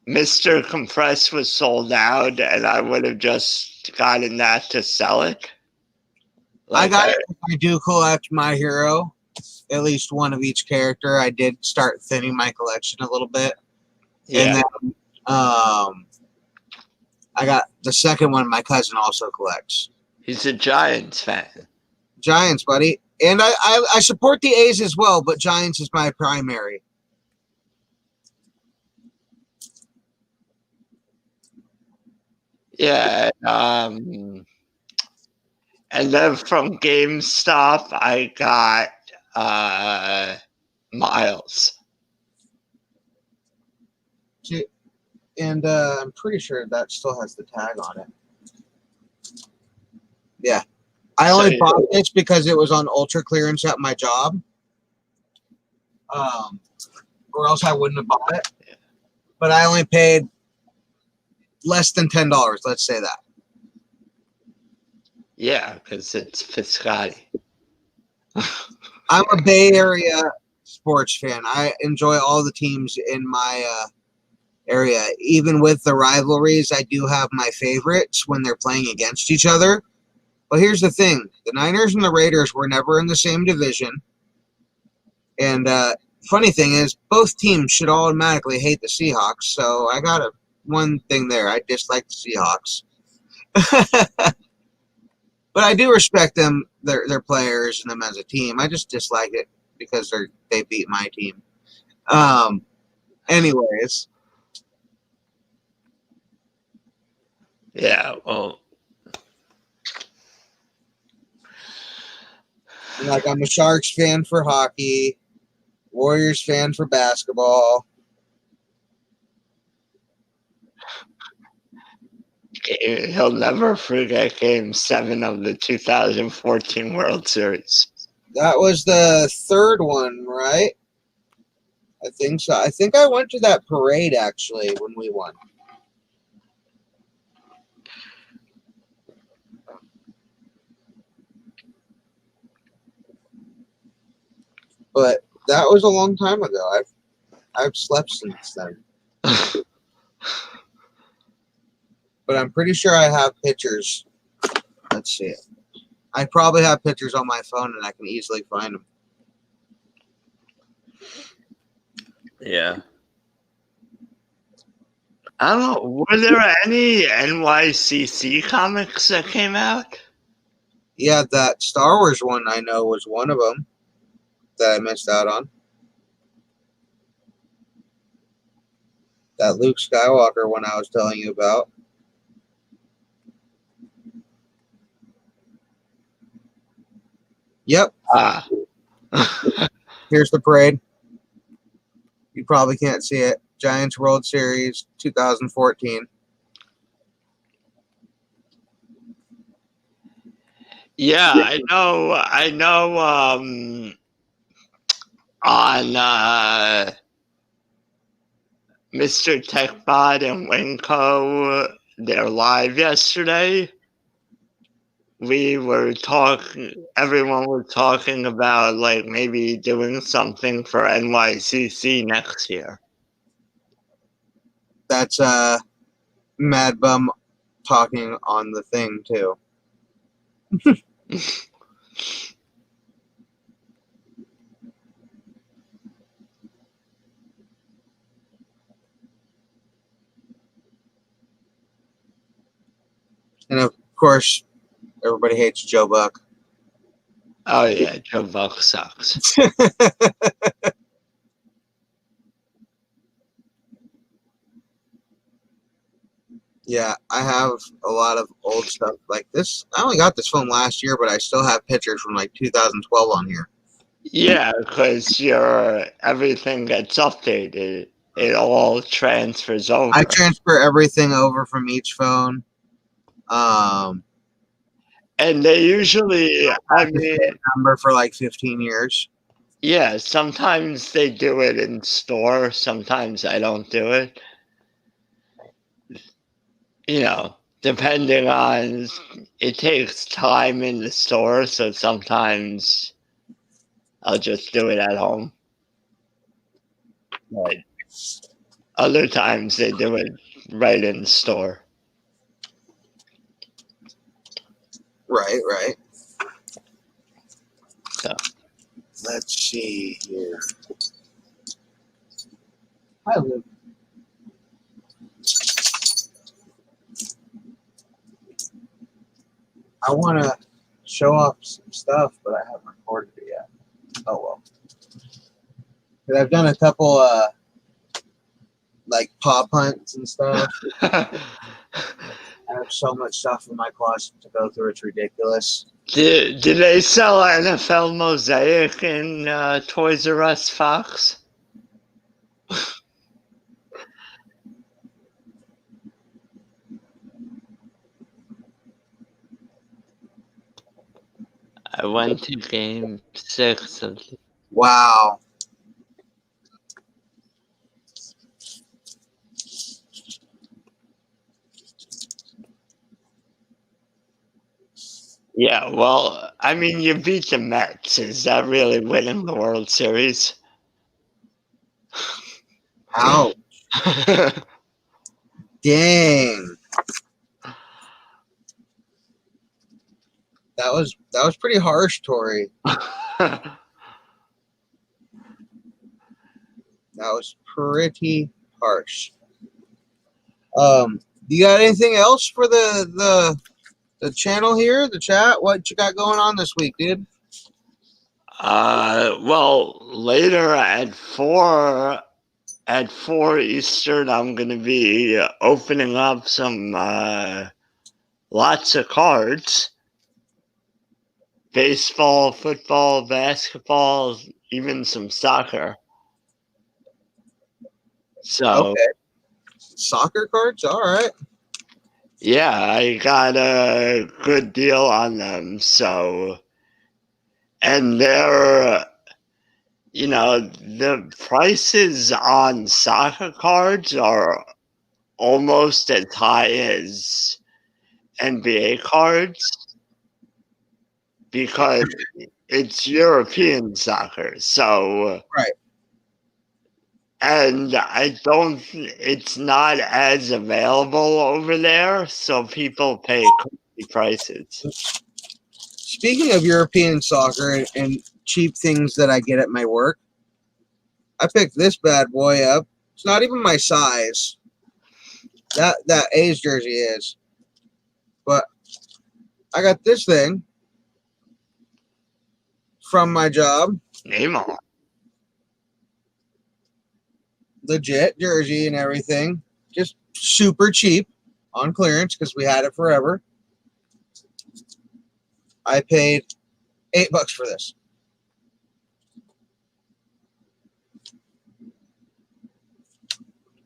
Mr. Compress was sold out, and I would have just gotten that to sell it. I got it. I do collect My Hero, at least one of each character. I did start thinning my collection a little bit, and then I got the second one. My cousin also collects. He's a Giants fan. Giants, buddy, and I support the A's as well, but Giants is my primary. Yeah, and then from GameStop, I got Miles. And I'm pretty sure that still has the tag on it. Yeah. I only bought this because it was on ultra clearance at my job. Or else I wouldn't have bought it. But I only paid less than $10, let's say that. Yeah, because it's Piscotti. I'm a Bay Area sports fan. I enjoy all the teams in my area. Even with the rivalries, I do have my favorites when they're playing against each other. But here's the thing. The Niners and the Raiders were never in the same division. And funny thing is, both teams should automatically hate the Seahawks. So I got one thing there. I dislike the Seahawks. But I do respect them, their players, and them as a team. I just dislike it because they beat my team. Anyways. Yeah, well. Like, I'm a Sharks fan for hockey, Warriors fan for basketball. He'll never forget Game 7 of the 2014 World Series. That was the third one, right? I think so. I think I went to that parade, actually, when we won. But that was a long time ago. I've slept since then. But I'm pretty sure I have pictures. Let's see it. I probably have pictures on my phone, and I can easily find them. Yeah. I don't know. Were there any NYCC comics that came out? Yeah, that Star Wars one I know was one of them that I missed out on. That Luke Skywalker one I was telling you about. Yep. Ah. Here's the parade. You probably can't see it. Giants World Series 2014. Yeah, I know. On Mr. TechBot and Winco, they're live yesterday. Everyone was talking about like maybe doing something for NYCC next year. That's Mad Bum talking on the thing too. And of course, everybody hates Joe Buck. Oh yeah, Joe Buck sucks. Yeah, I have a lot of old stuff like this. I only got this phone last year, but I still have pictures from like 2012 on here. Yeah, because everything gets updated. It all transfers over. I transfer everything over from each phone. And they usually, number for like 15 years. Yeah, sometimes they do it in store. Sometimes I don't do it. You know, depending on, it takes time in the store, so sometimes I'll just do it at home. But other times they do it right in the store. Right. So let's see here. Hi, Luke. I want to show off some stuff, but I haven't recorded it yet. Oh well. But I've done a couple like pop hunts and stuff. I have so much stuff in my closet to go through. It's ridiculous. Did they sell NFL Mosaic in Toys R Us Fox? I went to game 6 of. Wow. Yeah, well, I mean, you beat the Mets. Is that really winning the World Series? Ouch. Dang. That was pretty harsh, Tori. That was pretty harsh. You got anything else for the channel here, the chat? What you got going on this week, dude? Well, later at 4 Eastern, I'm gonna be opening up some lots of cards. Baseball, football, basketball, even some soccer. So, okay. Soccer cards, all right. Yeah, I got a good deal on them. So, and they're, the prices on soccer cards are almost as high as NBA cards because it's European soccer. So, right. And it's not as available over there, so people pay crazy prices. Speaking of European soccer and cheap things that I get at my work, I picked this bad boy up. It's not even my size. That A's jersey is. But I got this thing from my job. Name all. Legit jersey and everything. Just super cheap on clearance because we had it forever. I paid $8 for this.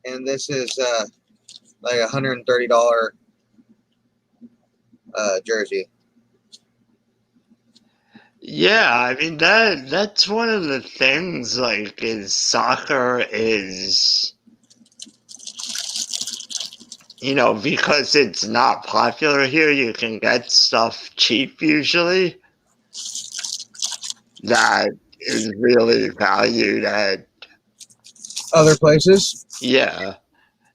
And this is like a $130 jersey. Yeah, I mean that's one of the things, like, is soccer is, because it's not popular here, you can get stuff cheap usually that is really valued at, Other places. yeah.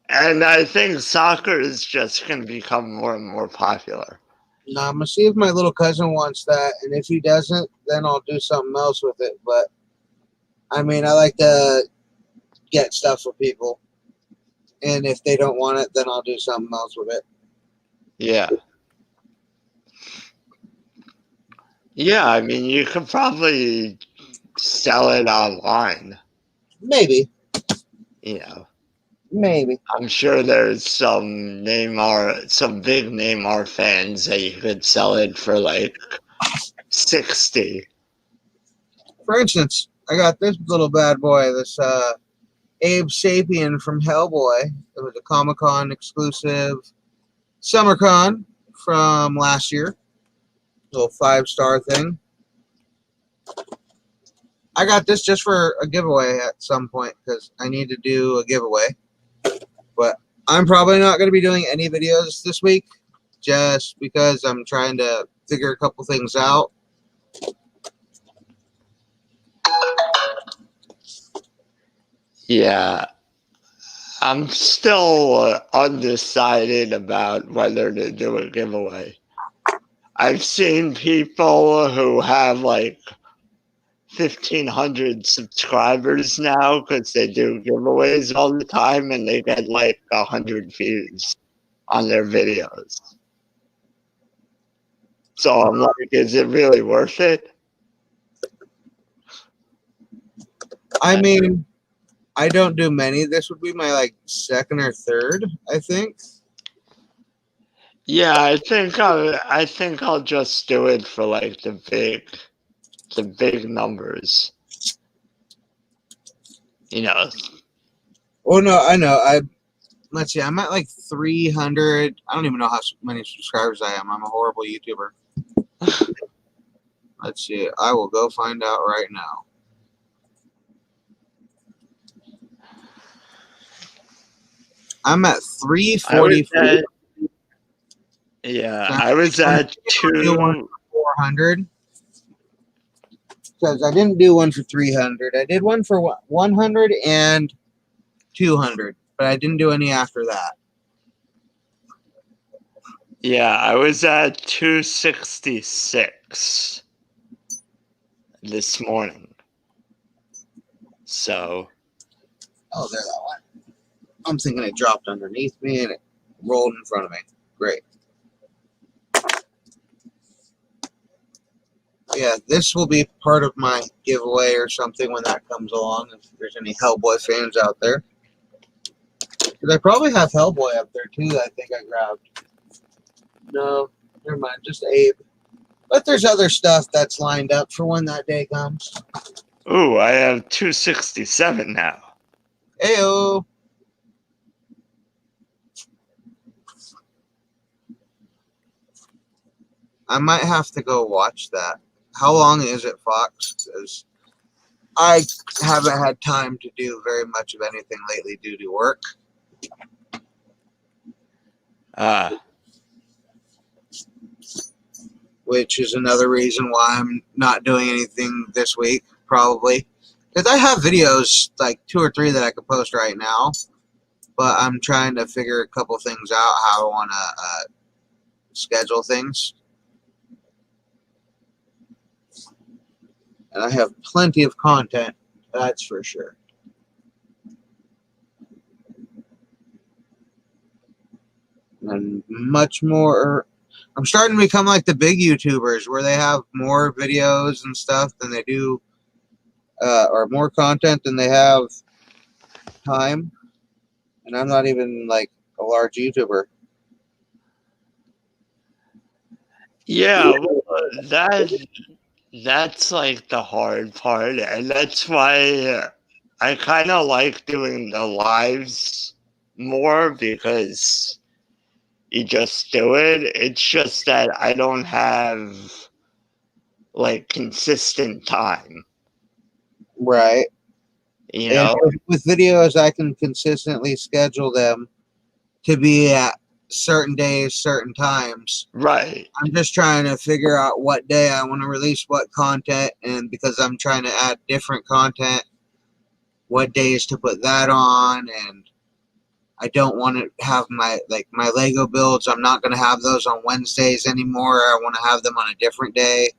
And I think soccer is just going to become more and more popular. Now, I'm going to see if my little cousin wants that. And if he doesn't, then I'll do something else with it. But, I mean, I like to get stuff for people. And if they don't want it, then I'll do something else with it. Yeah. Yeah, I mean, you could probably sell it online. Maybe. Maybe. I'm sure there's some big Neymar fans that you could sell it for like 60. For instance, I got this little bad boy, this Abe Sapien from Hellboy. It was a Comic-Con exclusive SummerCon from last year. Little 5-star thing. I got this just for a giveaway at some point because I need to do a giveaway. But I'm probably not going to be doing any videos this week just because I'm trying to figure a couple things out. Yeah. I'm still undecided about whether to do a giveaway. I've seen people who have like 1,500 subscribers now because they do giveaways all the time and they get like 100 views on their videos. So I'm like, is it really worth it? I mean, I don't do many. This would be my like second or third, I think. Yeah, I think I'll just do it for like the big numbers. Oh no, I know. Let's see. I'm at like 300. I don't even know how many subscribers I am. I'm a horrible YouTuber. Let's see. I will go find out right now. I'm at 344. I was at 400 because I didn't do one for 300. I did one for 100 and 200, but I didn't do any after that. Yeah, I was at 266 this morning. So. Oh, there that one. I'm thinking it dropped underneath me and it rolled in front of me. Great. Yeah, this will be part of my giveaway or something when that comes along, if there's any Hellboy fans out there. Because I probably have Hellboy up there too that I think I grabbed. No, never mind, just Abe. But there's other stuff that's lined up for when that day comes. Ooh, I have 267 now. Ayo! I might have to go watch that. How long is it, Fox? Because I haven't had time to do very much of anything lately due to work. Which is another reason why I'm not doing anything this week, probably. Because I have videos, like 2 or 3 that I could post right now. But I'm trying to figure a couple things out, how I want to schedule things. And I have plenty of content, that's for sure. and much more. I'm starting to become like the big YouTubers where they have more videos and stuff than they do, or more content than they have time. And I'm not even like a large YouTuber. Yeah, well, that's like the hard part, and that's why I kind of like doing the lives more because you just do it. It's just that I don't have like consistent time, Right. you And know? with videos, I can consistently schedule them to be at certain days, certain times. Right. I'm just trying to figure out what day I want to release what content, and because I'm trying to add different content, what days to put that on, and I don't want to have my Lego builds. I'm not going to have those on Wednesdays anymore. I want to have them on a different day.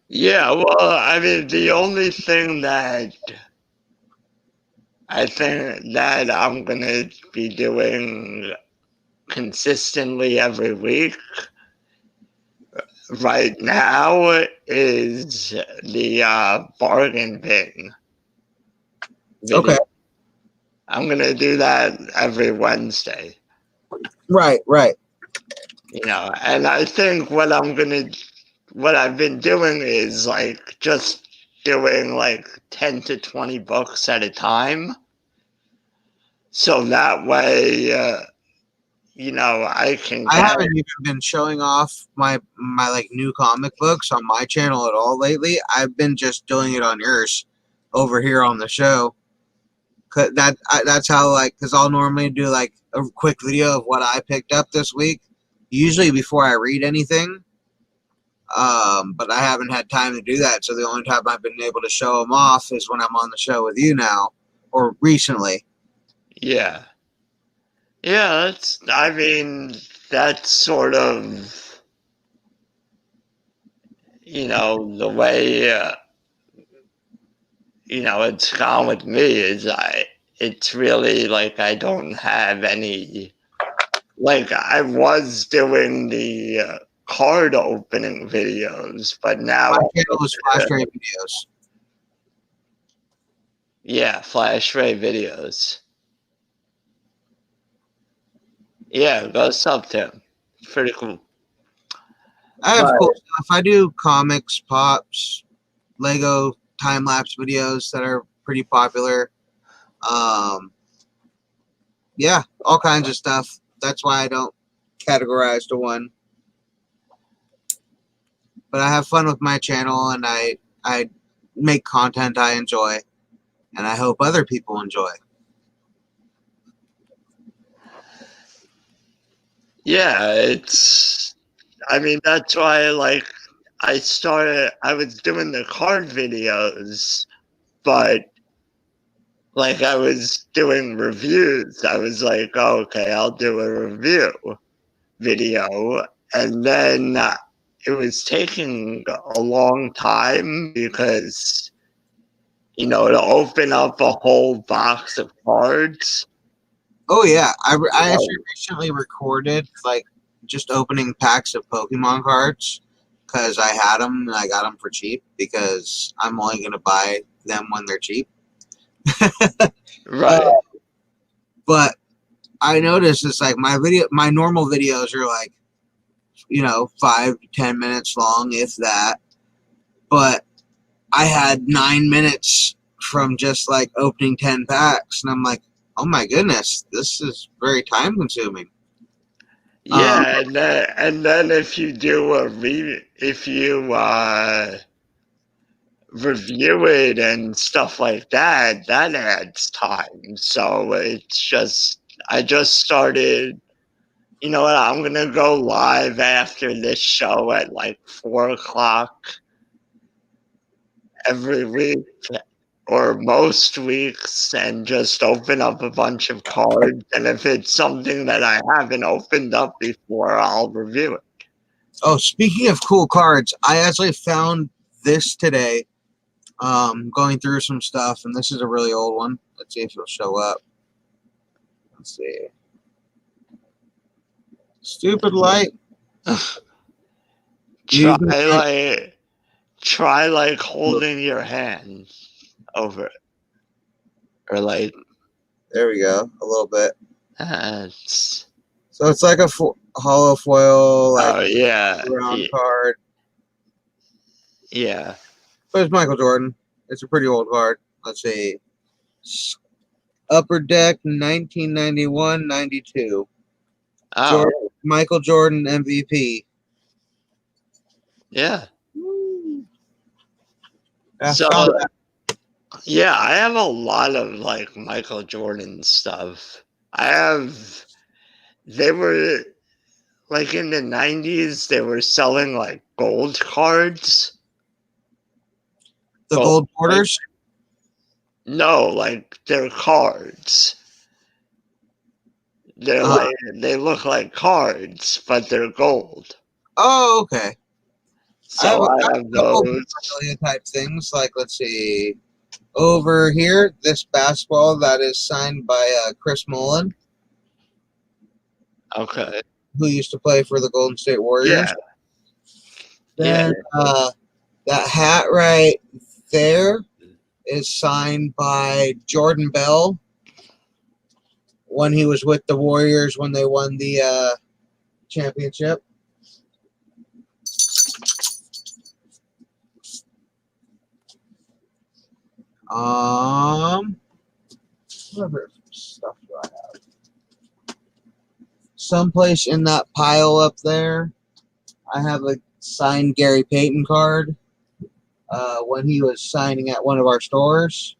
Yeah, well, I mean, the only thing that I think that I'm gonna be doing consistently every week right now is the bargain bin Okay. video. I'm gonna do that every Wednesday, Right, right. and I think what I've been doing is like just doing like 10 to 20 books at a time. So that way, I can I carry. haven't even been showing off my like new comic books on my channel at all lately. I've been just doing it on yours over here on the show. That's how, like, because I'll normally do like a quick video of what I picked up this week, usually before I read anything. But I haven't had time to do that, so the only time I've been able to show them off is when I'm on the show with you now, or recently. Yeah. Yeah, I mean, that's sort of, the way, it's gone with me is it's really like I don't have any, like I was doing the card opening videos, but now, My channel is Flash Ray Videos. yeah, Flash Ray videos. Yeah, go sub to him. Pretty cool. I have But cool stuff. I do comics, pops, Lego time lapse videos that are pretty popular. Um, yeah, all kinds of stuff. That's why I don't categorize to one. But I have fun with my channel, and I make content I enjoy, and I hope other people enjoy. yeah, I mean, that's why, like, I was doing the card videos, but like I was doing reviews. I was like, oh, okay, I'll do a review video. And then it was taking a long time because, to open up a whole box of cards. Oh yeah, I actually recently recorded like just opening packs of Pokemon cards because I had them and I got them for cheap because I'm only gonna buy them when they're cheap. Right. But I noticed it's like my normal videos are like 5 to 10 minutes long, if that. But I had 9 minutes from just like opening 10 packs, and I'm like, oh my goodness, this is very time consuming. Yeah, and then if you do if you review it and stuff like that, that adds time. So I just started, you know what, I'm going to go live after this show at like 4 o'clock every week or most weeks and just open up a bunch of cards. And if it's something that I haven't opened up before, I'll review it. Oh, speaking of cool cards, I actually found this today. Going through some stuff, and this is a really old one. Let's see if it'll show up. Let's see. Stupid light. Try You can- like try like holding your hand over it. Or like There we go. A little bit. that's So it's like a hollow foil, like oh yeah. round card. Yeah. But it's Michael Jordan. It's a pretty old card. Let's see. Upper Deck 1991-92. Oh Michael Jordan MVP. yeah. I So found that. yeah, I have a lot of like Michael Jordan stuff. They were like in the 90s, they were selling like gold cards. The Gold, gold borders. no, like they're cards. They're like they look like cards, but they're gold. Oh, okay. So I I have a couple those. memorabilia type things. Like, let's see. Over here, this basketball that is signed by Chris Mullin, Okay. who used to play for the Golden State Warriors. Yeah. Then that hat right there is signed by Jordan Bell when he was with the Warriors when they won the championship. What other stuff do I have? Someplace in that pile up there, I have a signed Gary Payton card when he was signing at one of our stores.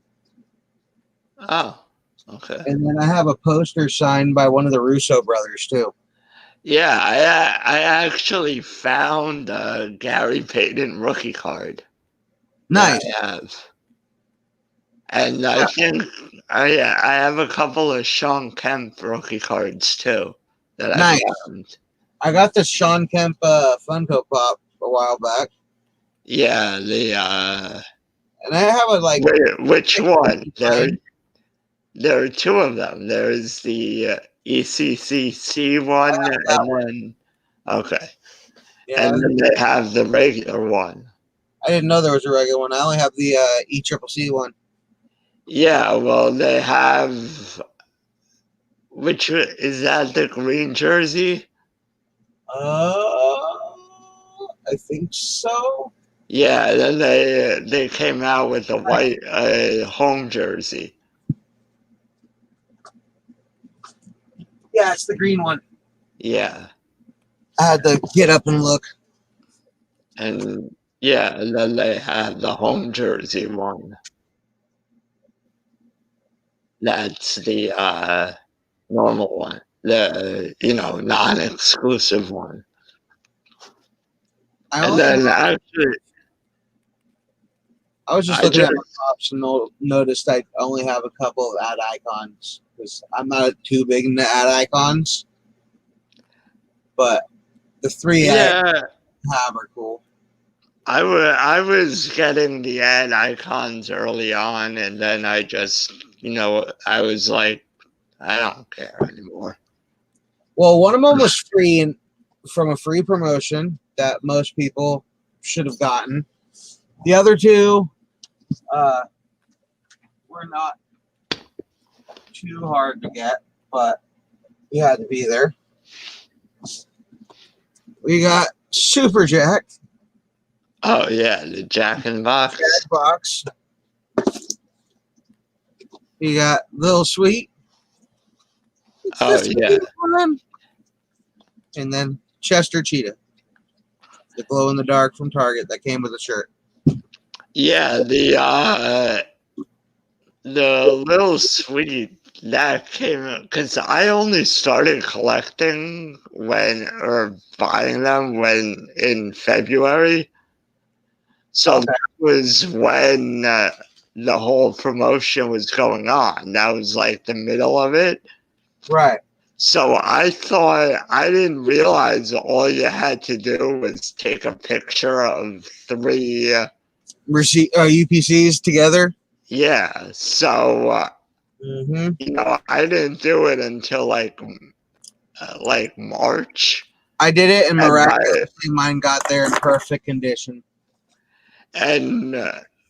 Oh, okay. And then I have a poster signed by one of the Russo brothers, too. Yeah, I actually found a Gary Payton rookie card. Nice. That I have. And I think I have a couple of Sean Kemp rookie cards too that I found. I got this Sean Kemp Funko Pop a while back. Yeah, And I have a like. which one? There are two of them. There's the ECCC one, and then okay, Yeah, and then they have the regular one. I didn't know there was a regular one. I only have the ECCC one. Yeah, well, they have. Which is that the green jersey? I think so. Yeah, then they came out with a white home jersey. Yeah, it's the green one. Yeah. I had to get up and look. And yeah, and then they have the home jersey one. That's the normal one. The non-exclusive one. And then actually I was just looking at my pops and noticed I only have a couple of ad icons because I'm not too big into ad icons. But the three I have are cool. I was getting the ad icons early on, and then I just, I was like, I don't care anymore. Well, one of them was free from a free promotion that most people should have gotten. The other two were not too hard to get, but you had to be there. We got Super Jack. Oh yeah, the Jack in the Box. Jack Box. You got Little Sweet. Oh yeah. And then Chester Cheetah, the glow in the dark from Target that came with a shirt. Yeah, the Little Sweet that came because I only started collecting buying them when in February. So that was when the whole promotion was going on. That was like the middle of it. Right. So I didn't realize all you had to do was take a picture of 3 UPCs together. Yeah. So, I didn't do it until like like March. I did it, and And miraculously, mine got there in perfect condition. And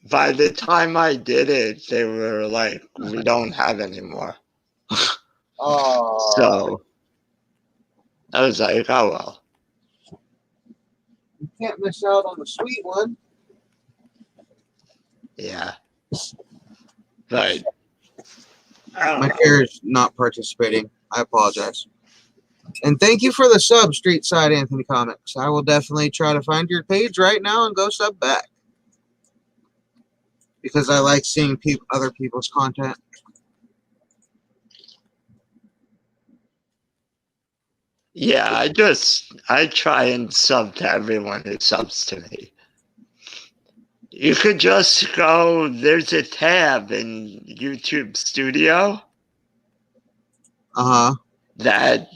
by the time I did it, they were like, we don't have any more. Oh, So I was like, oh well. you can't miss out on the sweet one. Yeah. But I don't My know. chair is not participating. I apologize. And thank you for the sub, Street Side Anthony Comics. I will definitely try to find your page right now and go sub back. Because I like seeing other people's content. Yeah, I try and sub to everyone who subs to me. You could just go, there's a tab in YouTube Studio Uh-huh. that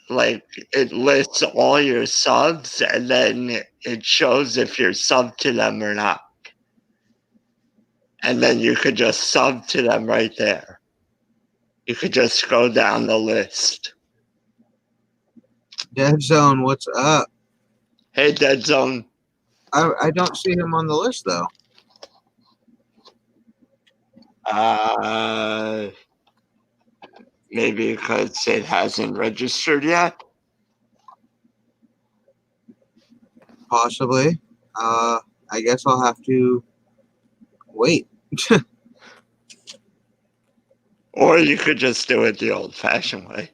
like it lists all your subs and then it shows if you're sub to them or not. And then you could just sub to them right there. You could just go down the list. Dead Zone, what's up? Hey, Dead Zone. I don't see him on the list, though. Maybe because it hasn't registered yet. Possibly. I guess I'll have to wait. Or you could just do it the old-fashioned way.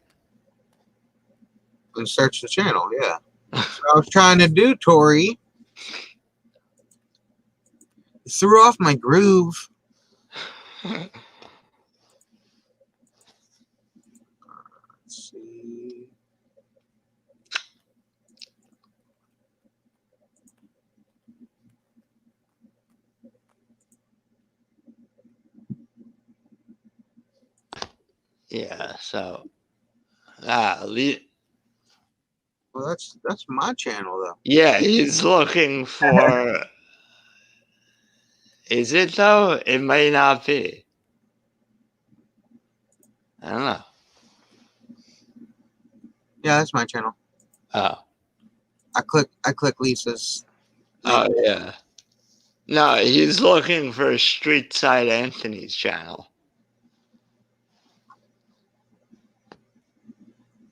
And search the channel, yeah. That's what I was trying to do, Tori. Threw off my groove. Let's see. Yeah, so Well, that's my channel, though. yeah, he's looking for. Is it though? It may not be. I don't know. Yeah, that's my channel. Oh. I click Lisa's. Oh yeah. No, he's looking for Street Side Anthony's channel.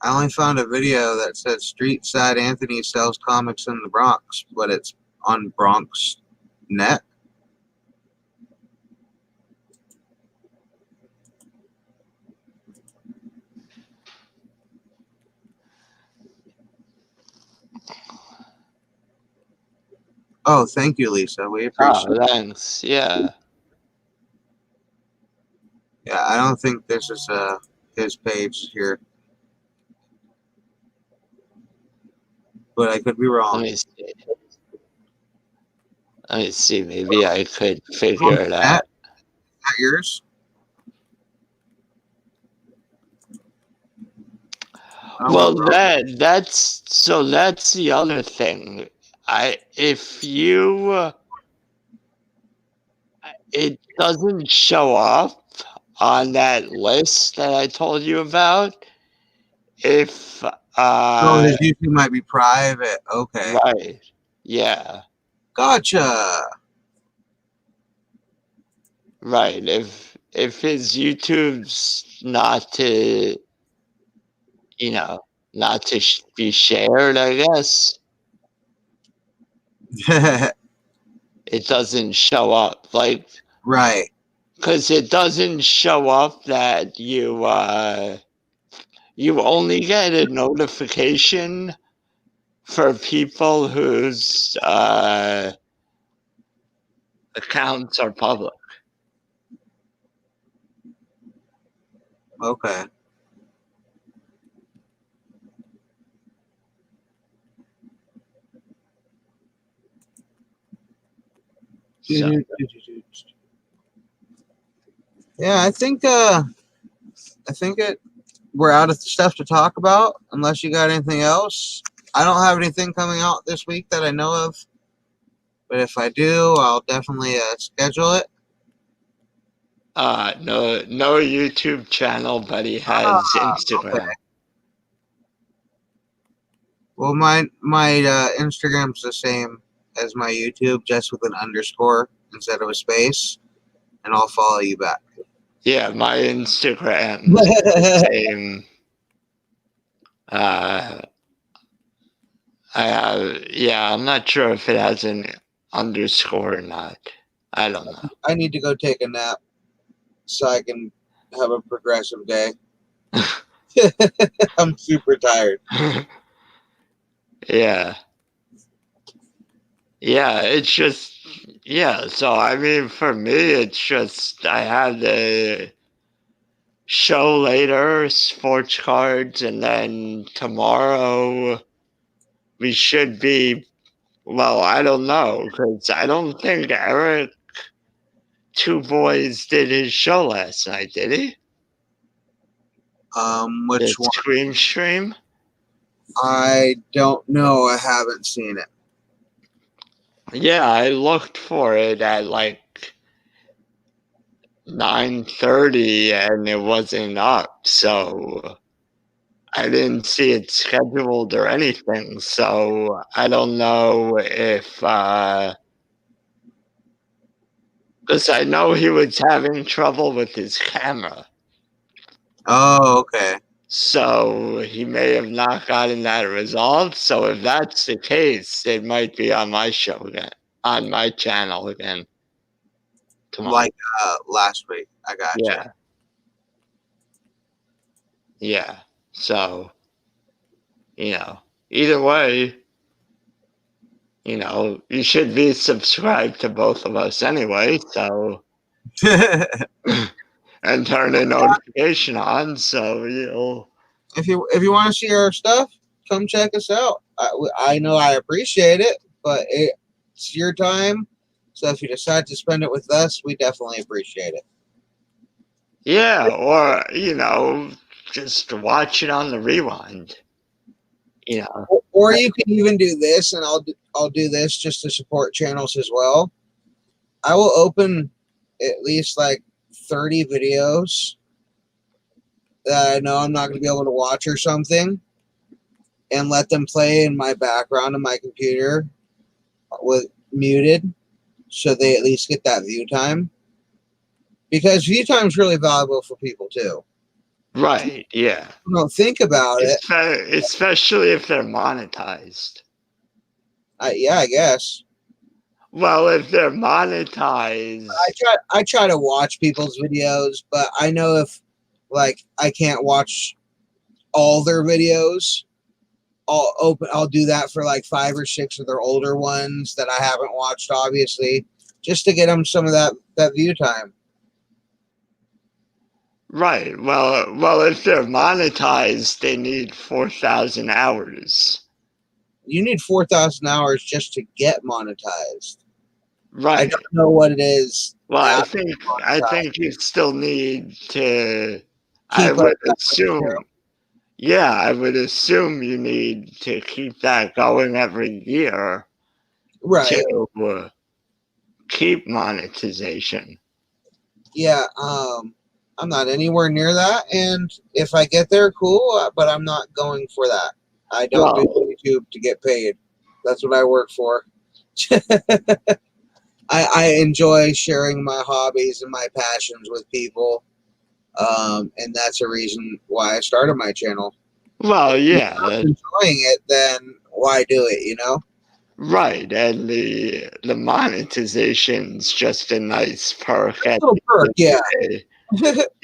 I only found a video that said Street Side Anthony sells comics in the Bronx, but it's on Bronx Net. Oh, thank you, Lisa. We appreciate it. Thanks. Yeah. Yeah, I don't think this is his page here, but I could be Let wrong. me see. Let me see. Maybe I could figure it out. Not yours? Well, that's the other thing. If you it doesn't show up on that list that I told you about. If Oh, his YouTube might be private. Okay. right, yeah, Gotcha. right. If his YouTube's not to, not to be shared, I guess it doesn't show up. Like, Right. because it doesn't show up that you only get a notification for people whose accounts are public. Okay. So, Yeah, I think we're out of stuff to talk about unless you got anything else. I don't have anything coming out this week that I know of, but if I do, I'll definitely schedule it. no YouTube channel, but he has Instagram. Okay. Well, my Instagram's the same as my YouTube, just with an underscore instead of a space, and I'll follow you back. Yeah, my Instagram's the same. I'm not sure if it has an underscore or not. I don't know. I need to go take a nap so I can have a progressive day. I'm super tired. Yeah. Yeah, it's just, yeah, so I mean, for me, it's just, I have the show later, sports cards, and then tomorrow we should be, well, I don't know, because I don't think Eric Two Boys did his show last night, did he? The Which one? Scream Stream? I don't know. I haven't seen it. Yeah, I looked for it at like 9:30 and it wasn't up, so I didn't see it scheduled or anything. So I don't know if because I know he was having trouble with his camera. Oh, okay. So he may have not gotten that resolved. So if that's the case, it might be on my show again, on my channel again tomorrow. Like last week. I gotcha. Yeah. So, either way, you should be subscribed to both of us anyway. So, and turn a notification on so you'll. If you want to see our stuff, come check us out. I know I appreciate it, but it's your time. So if you decide to spend it with us, we definitely appreciate it. Yeah, or just watch it on the rewind. Or you can even do this, and I'll do this just to support channels as well. I will open at least like 30 videos that I know I'm not going to be able to watch or something, and let them play in my background on my computer with muted, so they at least get that view time. Because view time is really valuable for people too. Right, yeah. Don't think about it. Especially if they're monetized. Yeah, I guess. Well, if they're monetized, I try to watch people's videos, but I know if like I can't watch all their videos, I'll do that for like 5 or 6 of their older ones that I haven't watched, obviously, just to get them some of that view time. right. Well, if they're monetized, they need 4,000 hours. You need 4,000 hours just to get monetized. Right. I don't know what it is. Well, I think you still need to. I would assume. Yeah, I would assume you need to keep that going every year, right, to keep monetization. Yeah, I'm not anywhere near that, and if I get there, cool. But I'm not going for that. I don't do YouTube to get paid. That's what I work for. I enjoy sharing my hobbies and my passions with people, and that's a reason why I started my channel. Well, yeah. If I'm enjoying it, then why do it, Right, and the monetization's just a nice perk. A little perk, yeah.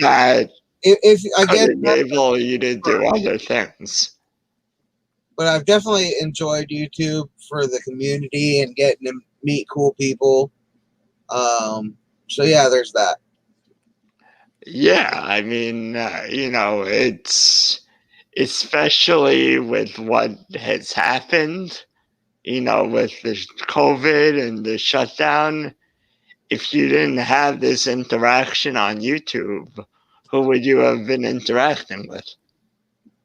That if I guess enable you to do other things. But I've definitely enjoyed YouTube for the community and getting to meet cool people. So yeah, there's that. Yeah, I mean, it's especially with what has happened, with the COVID and the shutdown. If you didn't have this interaction on YouTube, who would you have been interacting with?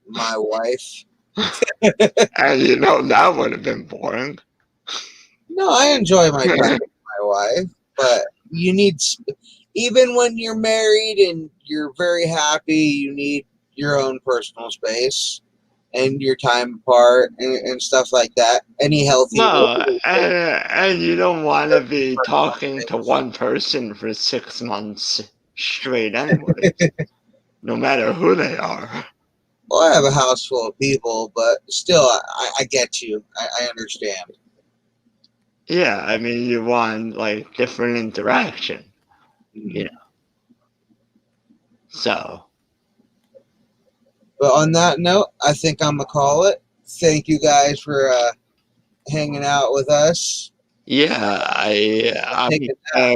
My wife. And that would have been boring. No, I enjoy my time with my wife, but you need, even when you're married and you're very happy, you need your own personal space. and your time apart and stuff like that. Any healthy Well, relationship. and you don't want to be talking to one person for 6 months straight, anyways, no matter who they are. Well, I have a house full of people, but still, I get you. I understand. Yeah, I mean, you want like different interaction, you know. So, But on that note, I think I'm gonna call it. Thank you guys for hanging out with us. yeah, Take it uh,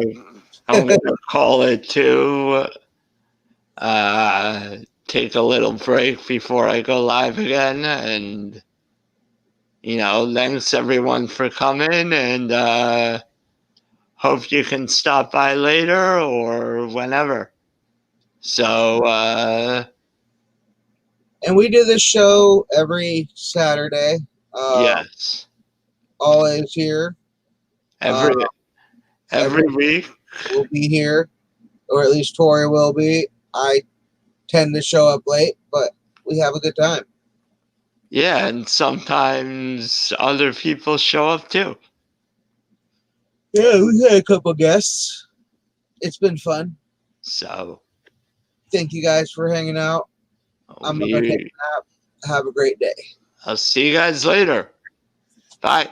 I'm gonna call it too. Take a little break before I go live again, and thanks everyone for coming, and hope you can stop by later or whenever. So, and we do this show every Saturday. yes, Always here. Uh, every every every week. we'll be here, or at least Tori will be. I tend to show up late, but we have a good time. Yeah, and sometimes other people show up too. Yeah, we had a couple guests. It's been fun. So, Thank you guys for hanging out. I'm gonna take a nap. Have a great day. I'll see you guys later. Bye.